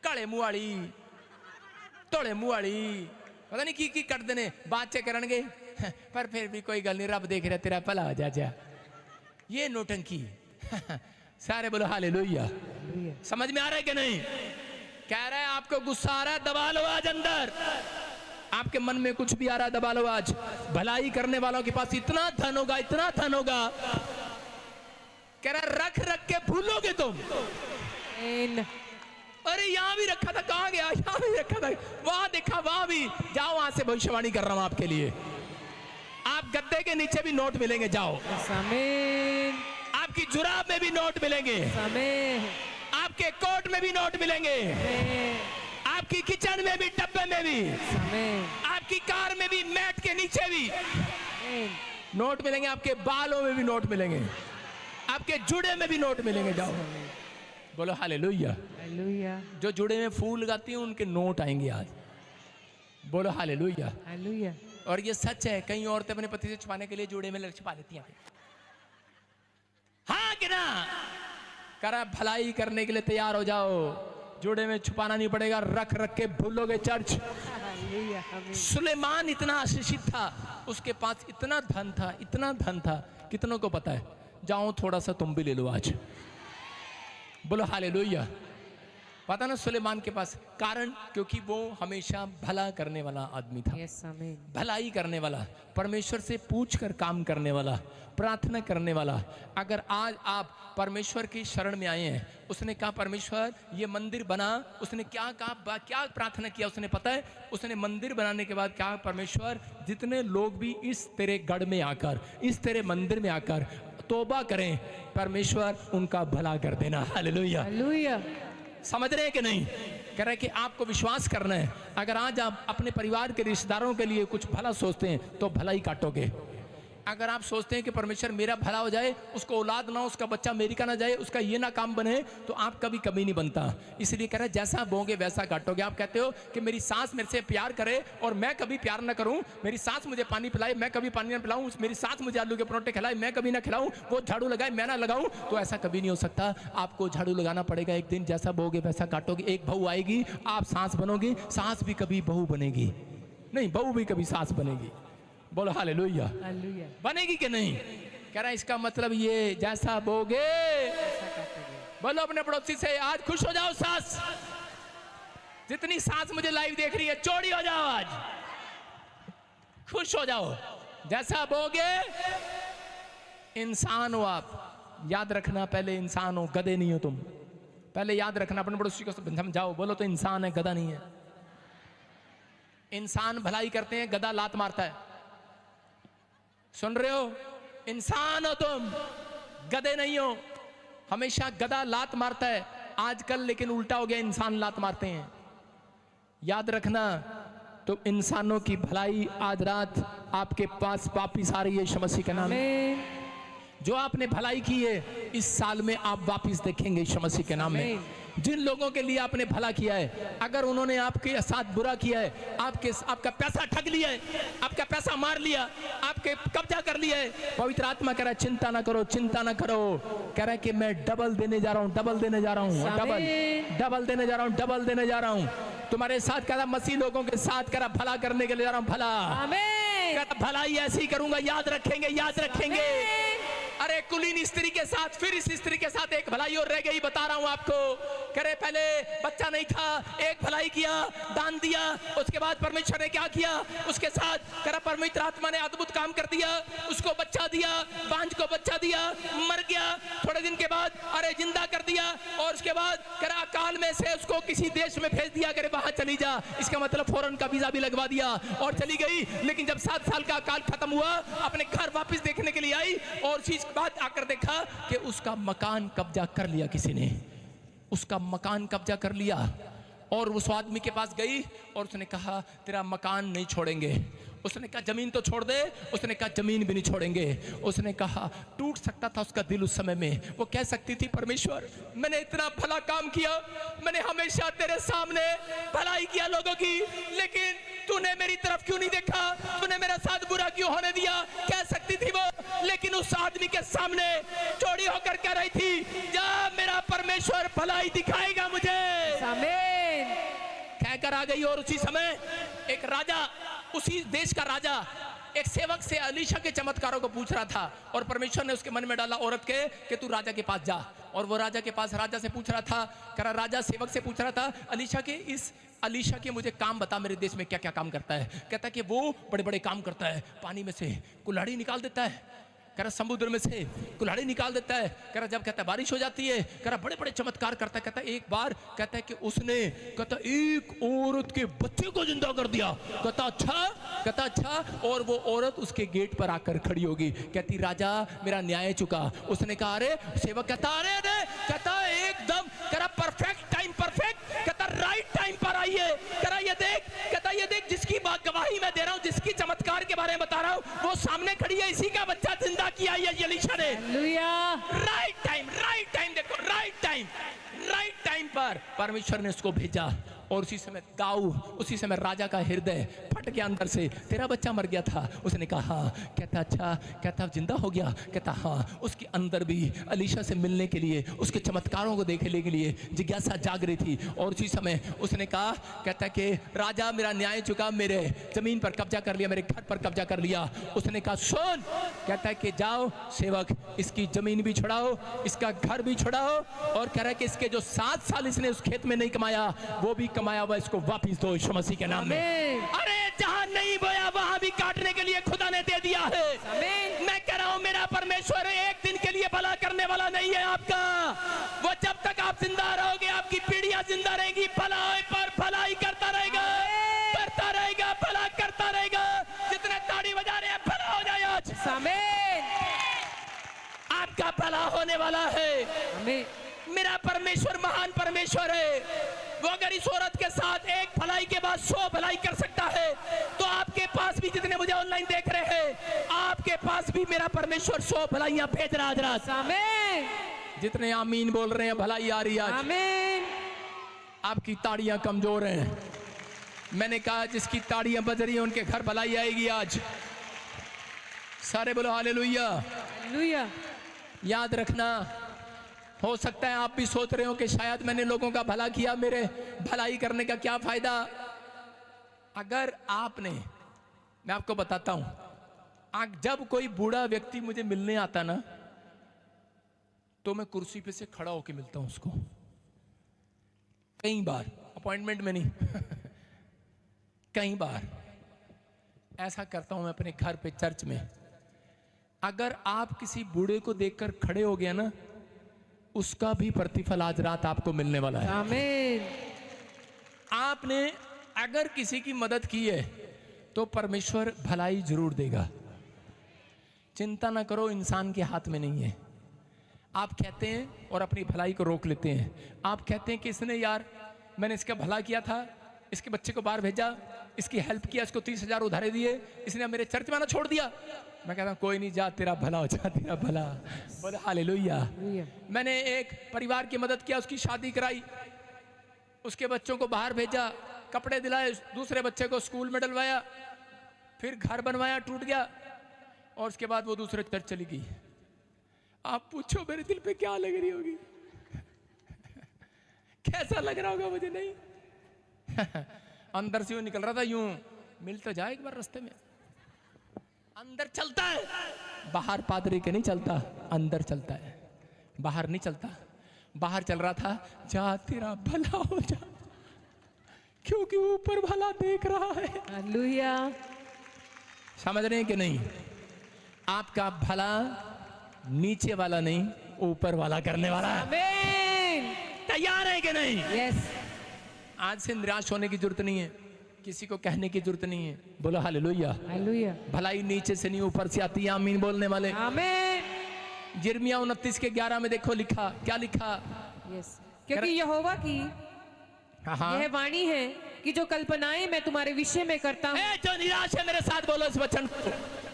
काले मुंह वाली, तोले मुंह वाली, पता नहीं की करते ने। बात चे करनगे पर फिर भी कोई गल नहीं, रब देख रहा तेरा भला जा जा। ये नौटंकी सारे बोलो हालेलुया। समझ में आ रहा है कि नहीं? कह रहा है आपको गुस्सा आ रहा है, दबा लो आज अंदर। आपके मन में कुछ भी आ रहा है दबा लो आज। भलाई करने वालों के पास इतना धन होगा, इतना धन होगा। कह रहा रख रख के भूलोगे तुम। अरे यहाँ भी रखा था, कहाँ गया? यहाँ भी रखा था, वहां देखा, वहां भी जाओ। वहां से भविष्यवाणी कर रहा हूं आपके लिए। आप गद्दे के नीचे भी नोट मिलेंगे, जाओ। आपकी जुराब में भी नोट मिलेंगे, आपके कोट में भी नोट मिलेंगे, आपकी किचन में भी, डब्बे में भी, आपकी कार में भी, मैट के नीचे भी नोट मिलेंगे, आपके बालों में भी नोट मिलेंगे, आपके जुड़े में भी नोट मिलेंगे। जाओ बोलो हालेलुया। हालेलुया। जो जुड़े में फूल लगाती हैं उनके नोट आएंगे आज। बोलो हालेलुया। हालेलुया। और ये सच है, कई औरतें अपने पति से छुपाने के लिए जुड़े में छुपा लेती हैं। हाँ कि ना? करा भलाई करने के लिए तैयार हो जाओ, जुड़े में छुपाना नहीं पड़ेगा, रख रख के भूलोगे चर्च। सुलेमान इतना आशीषित था, उसके पास इतना धन था, इतना धन था। कितनों को पता है? जाओ थोड़ा सा तुम भी ले लो आज। बोलो हालेलुया। पता ना सुलेमान के पास, कारण क्योंकि वो हमेशा भला करने वाला आदमी था। भलाई करने वाला, परमेश्वर से पूछकर काम करने वाला, प्रार्थना करने वाला। अगर आज आप परमेश्वर की शरण में आए हैं, उसने कहा परमेश्वर ये मंदिर बना, उसने क्या कहा, क्या प्रार्थना किया उसने पता है? उसने मंदिर बनाने के बाद क्या, परमेश्वर जितने लोग भी इस तेरे गढ़ में आकर, इस तेरे मंदिर में आकर तौबा करें, परमेश्वर उनका भला कर देना। हालेलुया। हालेलुया। समझ रहे हैं कि नहीं? कह रहे हैं कि आपको विश्वास करना है। अगर आज आप अपने परिवार के रिश्तेदारों के लिए कुछ भला सोचते हैं तो भलाई काटोगे। अगर आप सोचते हैं कि परमेश्वर मेरा भला हो जाए, उसको औलाद ना हो, उसका बच्चा अमेरिका ना जाए, उसका ये ना काम बने, तो आप कभी कभी नहीं बनता। इसलिए कह रहा है जैसा बोओगे वैसा काटोगे। आप कहते हो कि मेरी सास मेरे से प्यार करे और मैं कभी प्यार ना करूं, मेरी सास मुझे पानी पिलाए मैं कभी पानी ना पिलाऊं, मेरी सास मुझे आलू के परोठे खिलाए मैं कभी ना खिलाऊं, वो झाड़ू लगाए मैं ना लगाऊं, तो ऐसा कभी नहीं हो सकता। आपको झाड़ू लगाना पड़ेगा एक दिन, जैसा बोओगे वैसा काटोगे। एक बहू आएगी, आप सास बनोगे, सास भी कभी बहू बनेगी नहीं, बहू भी कभी सास बनेगी। बोलो हालेलुया। हालेलुया। बनेगी कि नहीं? कह रहा है इसका मतलब ये जैसा बोगे। बोलो अपने पड़ोसी से आज खुश हो जाओ सास। जितनी सास मुझे लाइव देख रही है चौड़ी हो जाओ, आज खुश हो जाओ। जैसा बोगे इंसान हो आप। याद रखना पहले इंसान हो, गधे नहीं हो तुम। पहले याद रखना, अपने पड़ोसी को समझाओ, बोलो तो इंसान है, गधा नहीं है। इंसान भलाई करते हैं, गधा लात मारता है। सुन रहे हो? इंसान हो तुम, गधे नहीं हो। हमेशा गधा लात मारता है आजकल, लेकिन उल्टा हो गया, इंसान लात मारते हैं। याद रखना, तो इंसानों की भलाई आज रात आपके पास वापिस आ रही है यीशु मसीह के नाम में। जो आपने भलाई की है इस साल में आप वापिस देखेंगे यीशु मसीह के नाम में। जिन लोगों के लिए आपने भला किया है, अगर उन्होंने आपके साथ बुरा किया है, आपका पैसा ठग लिया है, आपका पैसा मार लिया, आपके कब्जा कर लिया है, पवित्र आत्मा कह रहा है चिंता ना करो, चिंता ना करो। कह रहा है कि मैं डबल देने जा रहा हूँ, डबल देने जा रहा हूँ, डबल देने जा रहा हूँ, डबल देने जा रहा हूँ तुम्हारे साथ। कह रहा मसीह लोगों के साथ, कह रहा भला करने के लिए जा रहा हूँ, भला। कह रहा भलाई ऐसी ही करूंगा, याद रखेंगे, याद रखेंगे। अरे कुलीन स्त्री के साथ, फिर इस स्त्री के साथ एक भलाई और रह गई, बता रहा हूं आपको। कह रहे पहले बच्चा नहीं था, एक भलाई किया, दान दिया, उसके बाद परमेश्वर ने क्या किया उसके साथ? कह रहा पवित्र आत्मा ने अद्भुत काम कर दिया, उसको बच्चा दिया, बांझ को बच्चा दिया, मर गया, थोड़े दिन के बाद अरे जिंदा कर दिया, और उसके बाद कह रहा अकाल में से उसको किसी देश में भेज दिया, करे वहां चली जा। इसका मतलब फौरन का वीजा भी लगवा दिया और चली गई। लेकिन जब 7 साल का अकाल खत्म हुआ, अपने घर वापस देखने के लिए आई, और चीज बाद आकर देखा कि उसका मकान कब्जा कर लिया किसी ने, उसका मकान कब्जा कर लिया। और उस आदमी के पास गई और उसने कहा तेरा मकान नहीं छोड़ेंगे। उसने कहा जमीन तो छोड़ दे, उसने कहा जमीन भी नहीं छोड़ेंगे। उसने कहा, टूट सकता था उसका दिल उस समय में। वो कह सकती थी परमेश्वर मैंने इतना भला काम किया, मैंने हमेशा तेरे सामने भलाई किया लोगों की, लेकिन तूने मेरी तरफ क्यों नहीं देखा, तूने मेरे साथ बुरा क्यों होने दिया? कह सकती थी वो, लेकिन उस आदमी के सामने चौड़ी होकर कह रही थी जा मेरा परमेश्वर भलाई दिखाएगा मुझे। आमीन। कहकर आ गई। और उसी समय एक राजा, उसी देश का राजा एक सेवक से अलीशा के चमत्कारों को पूछ रहा था, और परमेश्वर ने उसके मन में डाला औरत के कि तू राजा के पास जा। और वो राजा के पास राजा से पूछ रहा था, कह रहा राजा सेवक से पूछ रहा था अलीशा के मुझे काम बता, मेरे देश में क्या क्या काम करता है। कहता है कि वो बड़े बड़े काम करता है, पानी में से कुल्हाड़ी निकाल देता है, कह रहा समुद्र में से कुल्हाड़ी निकाल देता है, कह रहा जब कहता है बारिश हो जाती है, कह रहा बड़े बड़े चमत्कार करता है। कहता है एक बार कहता है कि उसने कहता एक औरत के बच्चे को जिंदा कर दिया। कहता अच्छा, और वो औरत उसके गेट पर आकर खड़ी होगी, कहती राजा मेरा न्याय चुका। उसने कहा अरे, सेवक कहता अरे कहता एकदम, कह रहा परफेक्ट टाइम, परफेक्ट, कहता राइट टाइम पर आई है। कह रहा ये देख जिसकी बात गवाही मैं दे रहा हूँ, जिसकी चमत्कार के बारे में बता रहा हूँ, वो सामने खड़ी है, इसी का बच्चा जिंदा किया है एलीशा ने। राइट टाइम, देखो राइट टाइम पर परमेश्वर ने उसको भेजा। और उसी समय राजा का हृदय फट गया अंदर से, तेरा बच्चा मर गया था। उसने कहा हाँ। कहता अच्छा, कहता जिंदा हो गया। कहता हाँ। उसके अंदर भी अलीशा से मिलने के लिए, उसके चमत्कारों को देखने के लिए जिज्ञासा जाग रही थी। और उसी समय उसने कहा, कहता कि राजा मेरा न्याय चुका, मेरे जमीन पर कब्जा कर लिया, मेरे घर पर कब्जा कर लिया। उसने कहा सुन, कहता है कि जाओ सेवक, इसकी जमीन भी छुड़ाओ, इसका घर भी छुड़ाओ, और कह रहा है कि इसके जो 7 साल इसने उस खेत में नहीं कमाया, वो भी कमाया हुआ इसको वापिस दो यीशु मसीह के नाम में। अरे जहां नहीं बोया वहां भी काटने के लिए खुदा ने दे दिया है। मैं कह रहा हूं मेरा परमेश्वर एक दिन के लिए भला करने वाला नहीं है आपका। वो जब तक आप जिंदा रहोगे, आपकी पीढ़ियां जिंदा रहेगी, भलाई पर भलाई करता रहेगा, भला करता रहेगा। जितने ताड़ी बजा रहे हैं भला हो जाए आज। आपका भला होने वाला है। मेरा परमेश्वर महान परमेश्वर है। वो अगर इस औरत के साथ एक भलाई के बाद 100 भलाई कर सकता है, तो आपके पास पास भी जितने मुझे ऑनलाइन देख रहे हैं, आपके पास भी मेरा परमेश्वर 100 भलाइयां भेज रहा है आज। आमीन जितने आमीन बोल रहे हैं भलाई आ रही है आज। आमीन। आपकी ताड़ियां कमजोर हैं, मैंने कहा जिसकी ताड़ियां बज रही हैं उनके घर भलाई आएगी आज। सारे बोलो हालेलुया। हालेलुया। याद रखना, हो सकता है आप भी सोच रहे हो कि शायद मैंने लोगों का भला किया, मेरे भलाई करने का क्या फायदा। अगर आपने, मैं आपको बताता हूं, जब कोई बूढ़ा व्यक्ति मुझे मिलने आता ना, तो मैं कुर्सी पे से खड़ा होकर मिलता हूं उसको, कई बार, अपॉइंटमेंट में नहीं कई बार ऐसा करता हूं मैं अपने घर पे, चर्च में। अगर आप किसी बूढ़े को देखकर खड़े हो गया ना, उसका भी प्रतिफल आज रात आपको मिलने वाला है। आमीन। आपने अगर किसी की मदद की है तो परमेश्वर भलाई जरूर देगा। चिंता ना करो, इंसान के हाथ में नहीं है। आप कहते हैं और अपनी भलाई को रोक लेते हैं। आप कहते हैं कि इसने, यार मैंने इसका भला किया था, इसके बच्चे को बाहर भेजा, इसकी हेल्प किया, इसको 30,000 उधारे दिए, इसने मेरे चर्च में आना छोड़ दिया। मैं कहता हूं कोई नहीं, जा तेरा भला हो, जा तेरा भला। बोले हालेलुया। मैंने एक परिवार की मदद किया, उसकी शादी कराई, उसके बच्चों को बाहर भेजा, कपड़े दिलाए, दूसरे बच्चे को स्कूल में डलवाया, फिर घर बनवाया, टूट गया, और उसके बाद वो दूसरे चर्च चली गई। आप पूछो मेरे दिल पे क्या लग रही होगी कैसा लग रहा होगा मुझे, नहीं अंदर से यूं निकल रहा था, यूं मिल तो जाए एक बार रास्ते में। अंदर चलता है, बाहर पादरी के नहीं चलता, अंदर चलता है, बाहर नहीं चलता। बाहर चल रहा था, जा तेरा भला हो जा, क्योंकि ऊपर भला देख रहा है। हालेलुया। समझ रहे हैं कि नहीं? आपका भला नीचे वाला नहीं, ऊपर वाला करने वाला है। आमीन। तैयार है कि नहीं? यस। आज से निराश होने की जरूरत नहीं है, किसी को कहने की जरूरत नहीं है। बोलो हालेलुया। हालेलुया। भलाई नीचे से नहीं ऊपर से आती है। आमीन बोलने वाले। आमीन। यिर्मयाह 29 के 11 में देखो लिखा, क्या लिखा? यस। क्योंकि यहोवा की हाँ, यह वाणी है कि जो कल्पनाएं मैं तुम्हारे विषय में करता हूँ। जो निराश है मेरे साथ बोलो इस वचन को,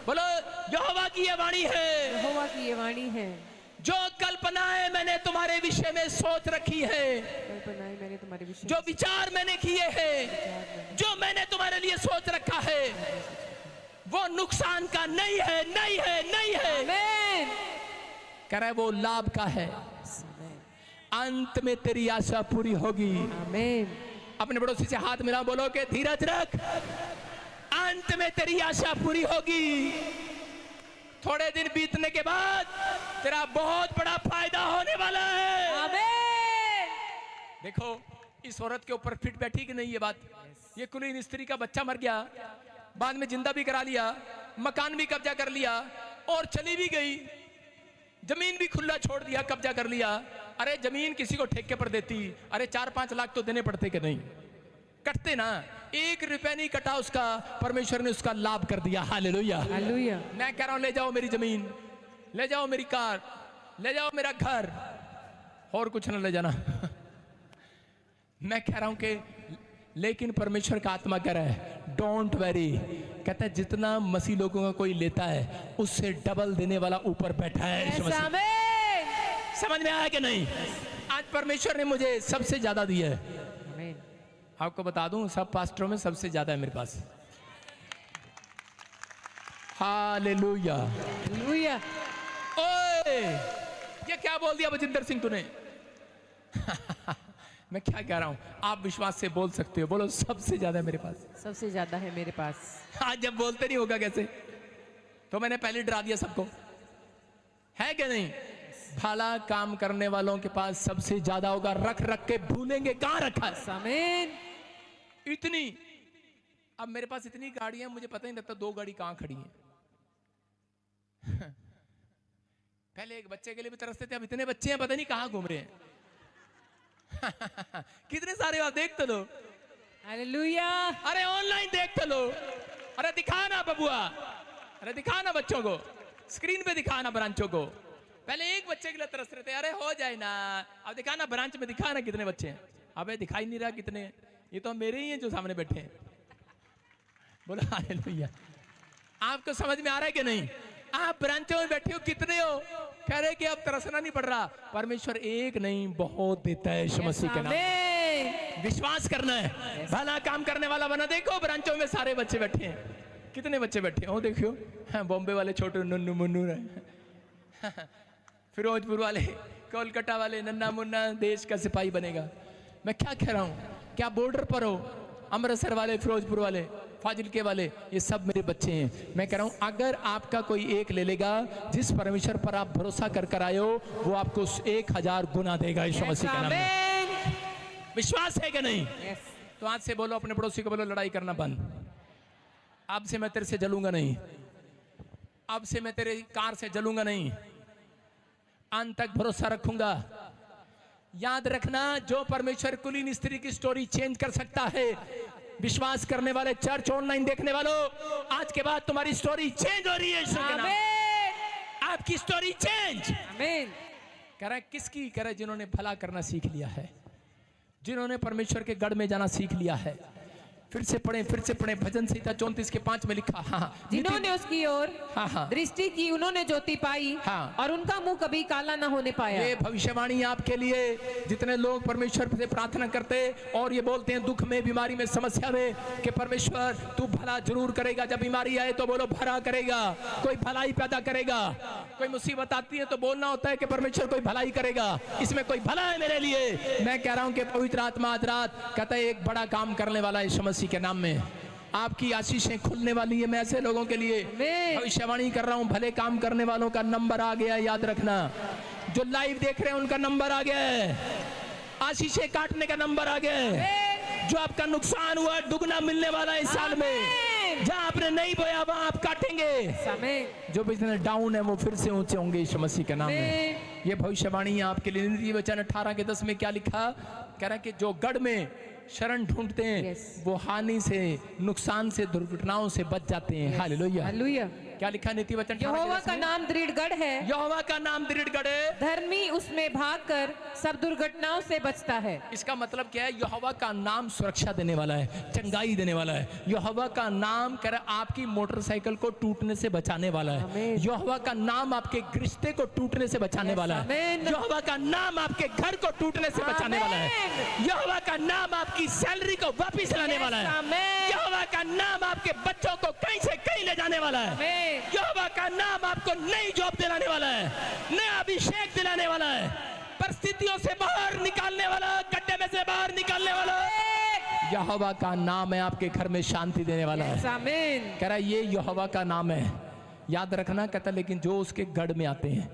बोलो यहोवा की ये वाणी है, यहोवा की ये वाणी है, जो कल्पनाएं मैंने तुम्हारे विषय में सोच रखी है, कल्पनाएं मैंने तुम्हारे विषय जो विचार मैंने किए हैं, जो मैंने तुम्हारे लिए सोच रखा है, वो नुकसान का नहीं है, नहीं है, नहीं है। आमीन। कह रहा है वो लाभ का है, अंत में तेरी आशा पूरी होगी। आमीन। अपने पड़ोसी से हाथ मिला, बोलो कि धीरज रख, अंत में तेरी आशा पूरी होगी। थोड़े दिन बीतने के बाद तेरा बहुत बड़ा फायदा होने वाला है। आमीन। देखो इस औरत के ऊपर फिट बैठी कि नहीं ये बात? ये कुलीन स्त्री का बच्चा मर गया, बाद में जिंदा भी करा लिया, मकान भी कब्जा कर लिया, और चली भी गई, जमीन भी खुला छोड़ दिया, कब्जा कर लिया। अरे जमीन किसी को ठेके पर देती, अरे 4-5 लाख तो देने पड़ते कि नहीं? कटते ना, 1 रुपया नहीं कटा उसका, परमेश्वर ने उसका लाभ कर दिया। हालेलुया। हालेलुया। मैं कह रहा हूं ले जाओ मेरी जमीन, ले जाओ मेरी कार, ले जाओ मेरा घर, और कुछ ना ले जाना मैं कह रहा हूं कि लेकिन परमेश्वर का आत्मा कह रहा है डोंट वेरी, कहता है जितना मसीह लोगों का कोई लेता है उससे डबल देने वाला ऊपर बैठा है। यीशु मसीह। आमीन। समझ में आया कि नहीं? आज परमेश्वर ने मुझे सबसे ज्यादा दिया है। आमीन। आपको बता दूं, सब पास्टरों में सबसे ज्यादा है मेरे पास। हालेलुया। हालेलुया। ओए ये क्या बोल दिया बजिंदर सिंह तूने मैं क्या कह रहा हूं, आप विश्वास से बोल सकते हो, बोलो सबसे ज्यादा है मेरे पास। सबसे ज्यादा है मेरे पास। आज जब बोलते नहीं होगा कैसे, तो मैंने पहले डरा दिया सबको, है क्या नहीं? भला काम करने वालों के पास सबसे ज्यादा होगा। रख रख के भूलेंगे कहां रखा है। आमीन। इतनी, अब मेरे पास इतनी गाड़ियां, मुझे पता ही नहीं लगता 2 गाड़ी कहां खड़ी हैं पहले एक बच्चे के लिए भी तरसते थे, अब इतने बच्चे हैं पता नहीं कहां घूम रहे हैं कितने सारे आप देख तो लो। हालेलुया। अरे ऑनलाइन देख तो लो, अरे दिखा ना बबुआ, अरे दिखा ना बच्चों को, स्क्रीन पे दिखा ना ब्रांचों को। पहले एक बच्चे के लिए तरस रहे थे, अरे हो जाए ना, अब दिखा ना ब्रांच में, दिखा ना कितने बच्चे हैं। अबे दिखाई नहीं रहा कितने, ये तो मेरे ही हैं जो सामने बैठे हैं बोलो हालेलुया। आपको समझ में आ रहा है कि नहीं? आप ब्रांचों में बैठे हो, कितने हो, कह रहे कि अब तरसना नहीं पड़ रहा। परमेश्वर एक नहीं बहुत देता है यीशु मसीह के नाम। आमीन। विश्वास करना है, भला काम करने वाला बना। देखो ब्रांचों में सारे बच्चे बैठे हैं, कितने बच्चे बैठे हैं, देखियो। हाँ, बॉम्बे वाले छोटे नन्नू मुन्नू रहे, फिरोजपुर वाले, कोलकाता वाले नन्ना मुन्ना देश का सिपाही बनेगा। मैं क्या कह रहा हूँ, क्या बॉर्डर पर हो, अमृतसर वाले, फिरोजपुर वाले, फाजिलके वाले, ये सब मेरे बच्चे हैं। मैं कह रहा हूँ अगर आपका कोई एक ले लेगा, जिस परमेश्वर पर आप भरोसा कर कर आए हो, वो आपको 1000 गुना देगा यीशु मसीह के नाम में। विश्वास है कि नहीं? तो आज से बोलो अपने पड़ोसी को, बोलो लड़ाई करना बंद। अब से मैं तेरे से जलूंगा नहीं, अब से मैं तेरे कार से जलूंगा नहीं, अंत तक भरोसा रखूंगा। याद रखना, जो परमेश्वर कुलीन स्त्री की स्टोरी चेंज कर सकता है, विश्वास करने वाले चर्च ऑनलाइन देखने वालों, आज के बाद तुम्हारी स्टोरी चेंज हो रही है यीशु के नाम में। आपकी स्टोरी चेंज। आमीन। कह रहा है किसकी? कह रहा है जिन्होंने भला करना सीख लिया है, जिन्होंने परमेश्वर के गढ़ में जाना सीख लिया है। फिर से पढ़े भजन संहिता 34 के 5 में लिखा। हाँ, जिन्होंने उसकी ओर हाँ, दृष्टि की, उन्होंने ज्योति पाई, हाँ, और उनका मुंह कभी काला ना होने पाया। ये भविष्यवाणी आपके लिए, जितने लोग परमेश्वर से प्रार्थना करते और ये बोलते हैं दुख में, बीमारी में, समस्या में, कि परमेश्वर तू भला जरूर करेगा। जब बीमारी आए तो बोलो भला करेगा, कोई भलाई पैदा करेगा। कोई मुसीबत आती है तो बोलना होता है कि परमेश्वर कोई भलाई करेगा, इसमें कोई भला है मेरे लिए। मैं कह रहा हूं कि पवित्र आत्मा आज रात कहता है एक बड़ा काम करने वाला है यीशु मसीह के नाम में। आपकी आशीषें खुलने वाली है। मैं ऐसे लोगों के लिए भविष्यवाणी कर रहा हूं, भले काम करने वालों का नंबर आ गया है। याद रखना, जो लाइव देख रहे हैं उनका नंबर आ गया है, आशीषें काटने का नंबर आ गया है। जो आपका नुकसान हुआ दुगना मिलने वाला है इस साल में। जहां आपने नहीं बोया वहां आप काटेंगे। जो बिजनेस डाउन है वो फिर से ऊंचे होंगे यीशु मसीह के नाम में। ये भविष्यवाणी आपके लिए। नीति वचन 18 के 10 में क्या लिखा? कह रहा है कि जो गढ़ में शरण ढूंढते हैं वो हानि से, नुकसान से, दुर्घटनाओं से बच जाते हैं। Hallelujah, hallelujah. क्या लिखा नीति वचन? यहोवा का नाम दृढ़ गढ़ है, यहोवा का नाम दृढ़ गढ़ है, धर्मी उसमें भागकर सब दुर्घटनाओं से बचता है। इसका मतलब क्या है? यहोवा का नाम सुरक्षा देने वाला है, चंगाई देने वाला है। यहोवा का नाम कह रहा आपकी मोटरसाइकिल को टूटने से बचाने वाला है। यहोवा का नाम आपके रिश्ते को टूटने से बचाने वाला है। यहोवा का नाम आपके घर को टूटने से बचाने वाला है। यहोवा का नाम आपकी सैलरी को वापिस लाने वाला है। यहोवा का नाम आपके बच्चों को कहीं से कहीं ले जाने वाला है। यहोवा का नाम आपको नई जॉब दिलाने वाला है, नया अभिषेक दिलाने वाला है, परिस्थितियों से बाहर निकालने वाला, गड्ढे में से बाहर निकालने वाला। यहोवा का नाम है आपके घर में शांति देने वाला है। कह रहा है ये यहोवा का नाम है। याद रखना, कहता लेकिन जो उसके गढ़ में आते हैं,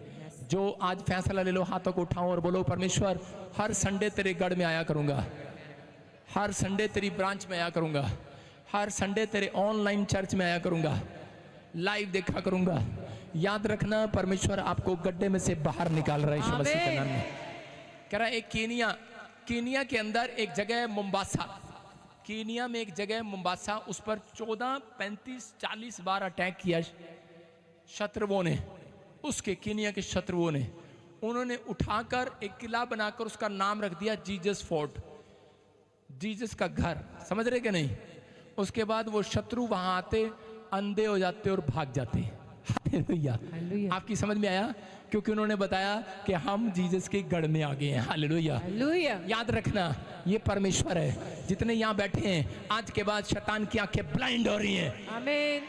जो आज फैसला ले लो, हाथों को उठाओ और बोलो परमेश्वर हर संडे तेरे गढ़ में आया करूंगा, हर संडे तेरी ब्रांच में आया करूंगा, हर संडे तेरे ऑनलाइन चर्च में आया करूंगा, लाइव देखा करूंगा। याद रखना, परमेश्वर आपको गड्ढे में से बाहर निकाल रहा है यीशु मसीह के नाम में। कह रहा है एक कीनिया के अंदर एक जगह है मोम्बासा, कीनिया में एक जगह मोम्बासा, उस पर 14, 35, 40 बार अटैक किया शत्रुओं ने, उसके कीनिया के शत्रुओं ने। उन्होंने उठाकर एक किला बनाकर उसका नाम रख दिया जीसस फोर्ट, जीसस का घर। समझ रहे कि नहीं? उसके बाद वो शत्रु वहां आते, अंधे हो जाते और भाग जाते। हालेलुया। आपकी समझ में आया? क्योंकि उन्होंने बताया कि हम जीसस के गढ़ में आ गए हैं। हालेलुया। याद रखना, ये परमेश्वर है। जितने यहाँ बैठे हैं आज के बाद शैतान की आंखें ब्लाइंड हो रही हैं। आमीन।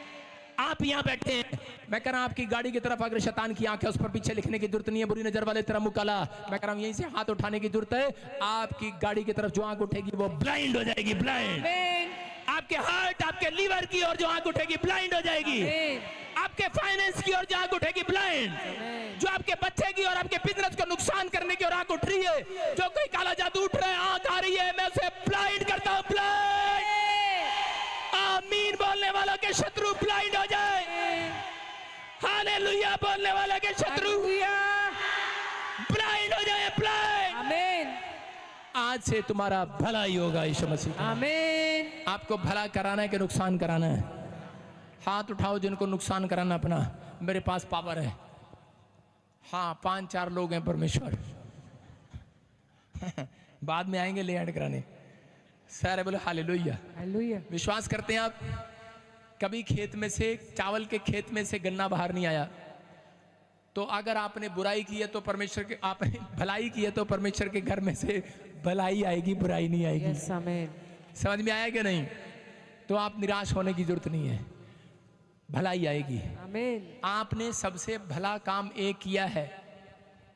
आप यहाँ बैठे हैं, मैं कह रहा हूं आपकी गाड़ी की तरफ अगर शैतान की आंखें, उस पर पीछे लिखने की जरूरत नहीं है, बुरी नजर वाले तेरा मुंह काला। मैं कह रहा हूं यहीं से हाथ उठाने की जरूरत है। आपकी गाड़ी की तरफ जो आंख उठेगी वो ब्लाइंड हो जाएगी, ब्लाइंड। आपके हार्ट, आपके लीवर की ओर जो आंख उठेगी ब्लाइंड हो जाएगी। आपके फाइनेंस की ओर जो आंख उठेगी ब्लाइंड। जो आपके बच्चे की और आपके बिजनेस को नुकसान करने की ओर आंख उठ रही है, जो कोई काला जादू उठ रहा है, आंख आ रही है, मैं उसे ब्लाइंड करता हूं। ब्लाइंड। आमीन बोलने वालों के शत्रु ब्लाइंड हो जाए। हालेलुया बोलने वाले के शत्रु ब्लाइंड हो जाए, ब्लाइंड। आमीन। आज से तुम्हारा भला ही होगा यीशु मसीह। आमीन। आपको भला कराना है कि नुकसान कराना है? हाथ उठाओ जिनको नुकसान कराना अपना। मेरे पास पावर है। हाँ, 5-4 लोग हैं परमेश्वर। बाद में आएंगे ले ऐड कराने। सारे बोले हालेलुया। हालेलुया। विश्वास करते हैं आप? कभी खेत में से, चावल के खेत में से गन्ना बाहर नहीं आया। तो अगर आपने बुराई की है तो परमेश्वर के, आपने भलाई की है तो परमेश्वर के घर में से भलाई आएगी, बुराई नहीं आएगी। यस आमीन। समझ में आया कि नहीं? तो आप निराश होने की जरूरत नहीं है, भलाई आएगी। आमीन। आपने सबसे भला काम एक किया है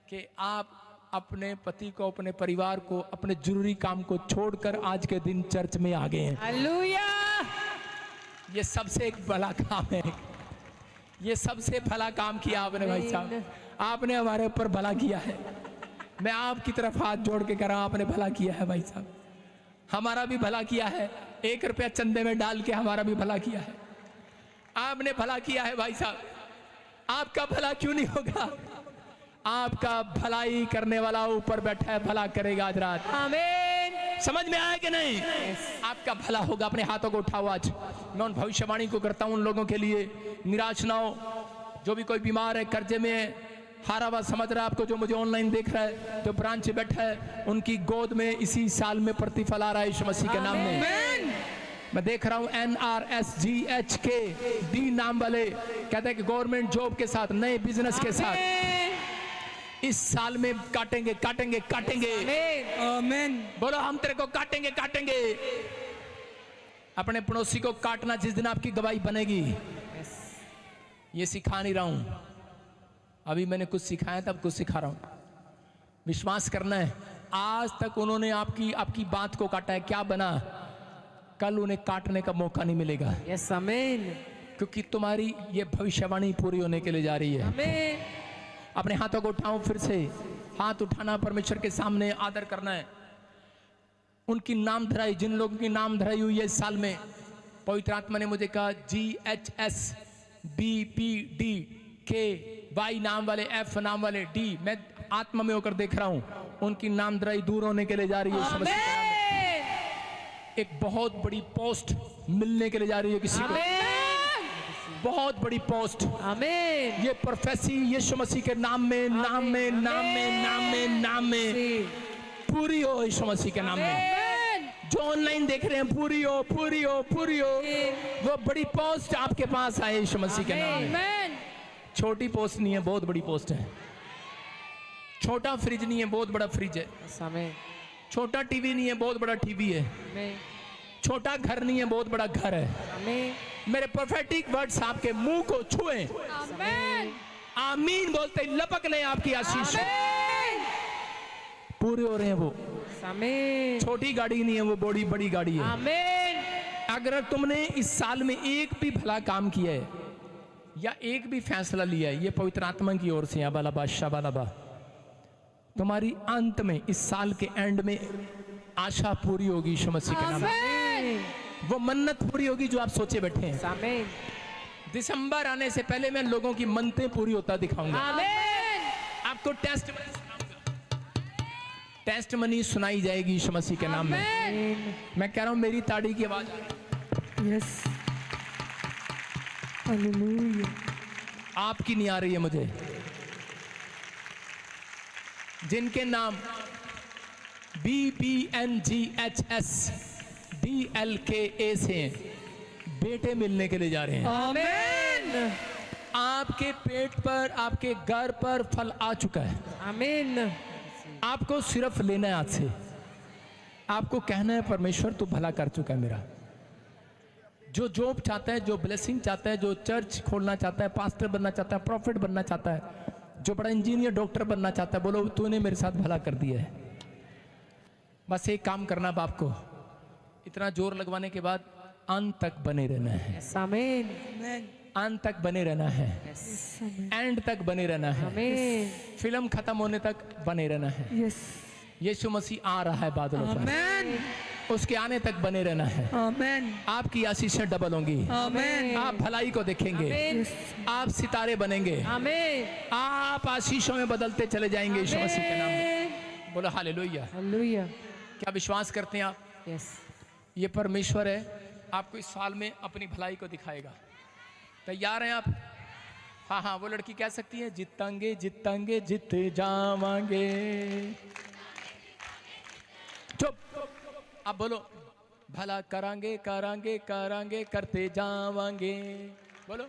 कि आप अपने पति को, अपने परिवार को, अपने जरूरी काम को छोड़कर आज के दिन चर्च में आ गए हैं। हालेलुया। ये सबसे एक भला काम है, ये सबसे भला काम किया आपने भाई साहब, आपने हमारे ऊपर भला किया है। मैं आपकी तरफ हाथ जोड़ के कह रहा हूं, आपने भला किया है भाई साहब, हमारा भी भला किया है। 1 रुपया चंदे में डाल के हमारा भी भला किया है। आपने भला किया है भाई साहब, आपका भला क्यों नहीं होगा? आपका भलाई करने वाला ऊपर बैठा है, भला करेगा आज रात। आमीन। समझ में आया कि नहीं? आपका भला होगा। अपने हाथों को उठाओ। आज मैं उन भविष्यवाणी को करता हूं उन लोगों के लिए, निराश ना हो। जो भी कोई बीमार है, कर्जे में है, हारा हुआ समझ रहा है आपको, जो मुझे ऑनलाइन देख रहा है, जो ब्रांच में बैठा है, उनकी गोद में इसी साल में प्रतिफल आ रहा है यीशु मसीह के नाम में। मैं देख रहा हूं NRSGHK नाम वाले कहते हैं कि गवर्नमेंट जॉब के साथ, नए बिजनेस के साथ इस साल में काटेंगे काटेंगे काटेंगे। आमीन। बोलो हम तेरे को काटेंगे काटेंगे। अपने पड़ोसी को काटना जिस दिन आपकी गवाही बनेगी। ये सिखा नहीं रहा हूं, अभी मैंने कुछ सिखाया तब कुछ सिखा रहा हूं। विश्वास करना है। आज तक उन्होंने आपकी बात को काटा है, क्या बना? कल उन्हें काटने का मौका नहीं मिलेगा। यस आमीन। क्योंकि तुम्हारी ये भविष्यवाणी पूरी होने के लिए जा रही है। आमीन। अपने हाथों को उठाओ, फिर से हाथ उठाना, परमेश्वर के सामने आदर करना है। उनकी नाम धराई, जिन लोगों की नाम धराई हुई है इस साल में, पवित्र आत्मा ने मुझे कहा GHSBPDKY नाम वाले, F नाम वाले, D, मैं आत्मा में होकर देख रहा हूं उनकी नाम धराई दूर होने के लिए जा रही है। एक बहुत बड़ी पोस्ट मिलने के लिए जा रही है किसी को, बहुत बड़ी पोस्ट। आमीन। ये प्रोफेसी यीशु मसीह के नाम में, नाम में, नाम में, नाम में, नाम में पूरी हो यीशु मसीह के नाम में। जो ऑनलाइन देख रहे हैं, पूरी हो, पूरी हो, पूरी हो। वो बड़ी पोस्ट आपके पास आए यीशु मसीह के नाम में। छोटी पोस्ट नहीं है, बहुत बड़ी पोस्ट है। छोटा फ्रिज नहीं है, बहुत बड़ा फ्रिज है। आमीन। छोटा टीवी नहीं है, बहुत बड़ा टीवी है। छोटा घर नहीं है, बहुत बड़ा घर है। आमीन। मेरे प्रोफेटिक वर्ड्स आपके मुंह को छुए, आमीन बोलते लपक ले आपकी आशीष पूरे हो रहे हैं। वो आमीन। छोटी गाड़ी नहीं है, वो बड़ी बड़ी गाड़ी है। आमीन। अगर तुमने इस साल में एक भी भला काम किया है या एक भी फैसला लिया है, ये पवित्र आत्मा की ओर से बाला बादशाह बाला बा, तुम्हारी अंत में इस साल के एंड में आशा पूरी होगी यीशु मसीह के नाम में। वो मन्नत पूरी होगी जो आप सोचे बैठे हैं। आमीन। दिसंबर आने से पहले मैं लोगों की मन्नतें पूरी होता दिखाऊंगा। आमीन। आपको टेस्ट मनी सुनाई जाएगी यीशु मसीह के नाम में। मैं कह रहा हूं, मेरी ताड़ी की आवाज यस। हालेलुया। आपकी नहीं आ रही है मुझे। जिनके नाम BBNGHSDLKA से बेटे मिलने के लिए जा रहे हैं। आमीन। आपके पेट पर, आपके घर पर फल आ चुका है। आमीन। आपको सिर्फ लेना है हाथ से। आपको कहना है, परमेश्वर तू भला कर चुका है मेरा। जो जॉब चाहता है, जो ब्लेसिंग चाहता है, जो चर्च खोलना चाहता है, पास्टर बनना चाहता है, प्रॉफिट बनना चाहता है, जो बड़ा इंजीनियर डॉक्टर बनना चाहता है, बोलो तूने मेरे साथ भला कर दिया है। बस एक काम करना बाप को, इतना जोर लगवाने के बाद अंत तक बने रहना है। आमीन। अंत तक बने रहना है, एंड तक बने रहना है, आमीन। फिल्म खत्म होने तक बने रहना है। यीशु मसीह आ रहा है बादलों पर, उसके आने तक बने रहना है। आमीन। आपकी आशीषें डबल होंगी। आमीन। आप भलाई को देखेंगे। आप सितारे बनेंगे। आमीन। आप आशीषों में बदलते चले जाएंगे यीशु मसीह के नाम में। बोलो हालेलुया। हालेलुया। क्या विश्वास करते हैं आप? यस। ये परमेश्वर है, आपको इस साल में अपनी भलाई को दिखाएगा। तैयार हैं आप? हाँ हाँ, वो लड़की कह सकती है, जीतेंगे जीतेंगे जीते जावांगे। चुप। अब बोलो, भला करांगे करांगे करांगे करते जावांगे। बोलो।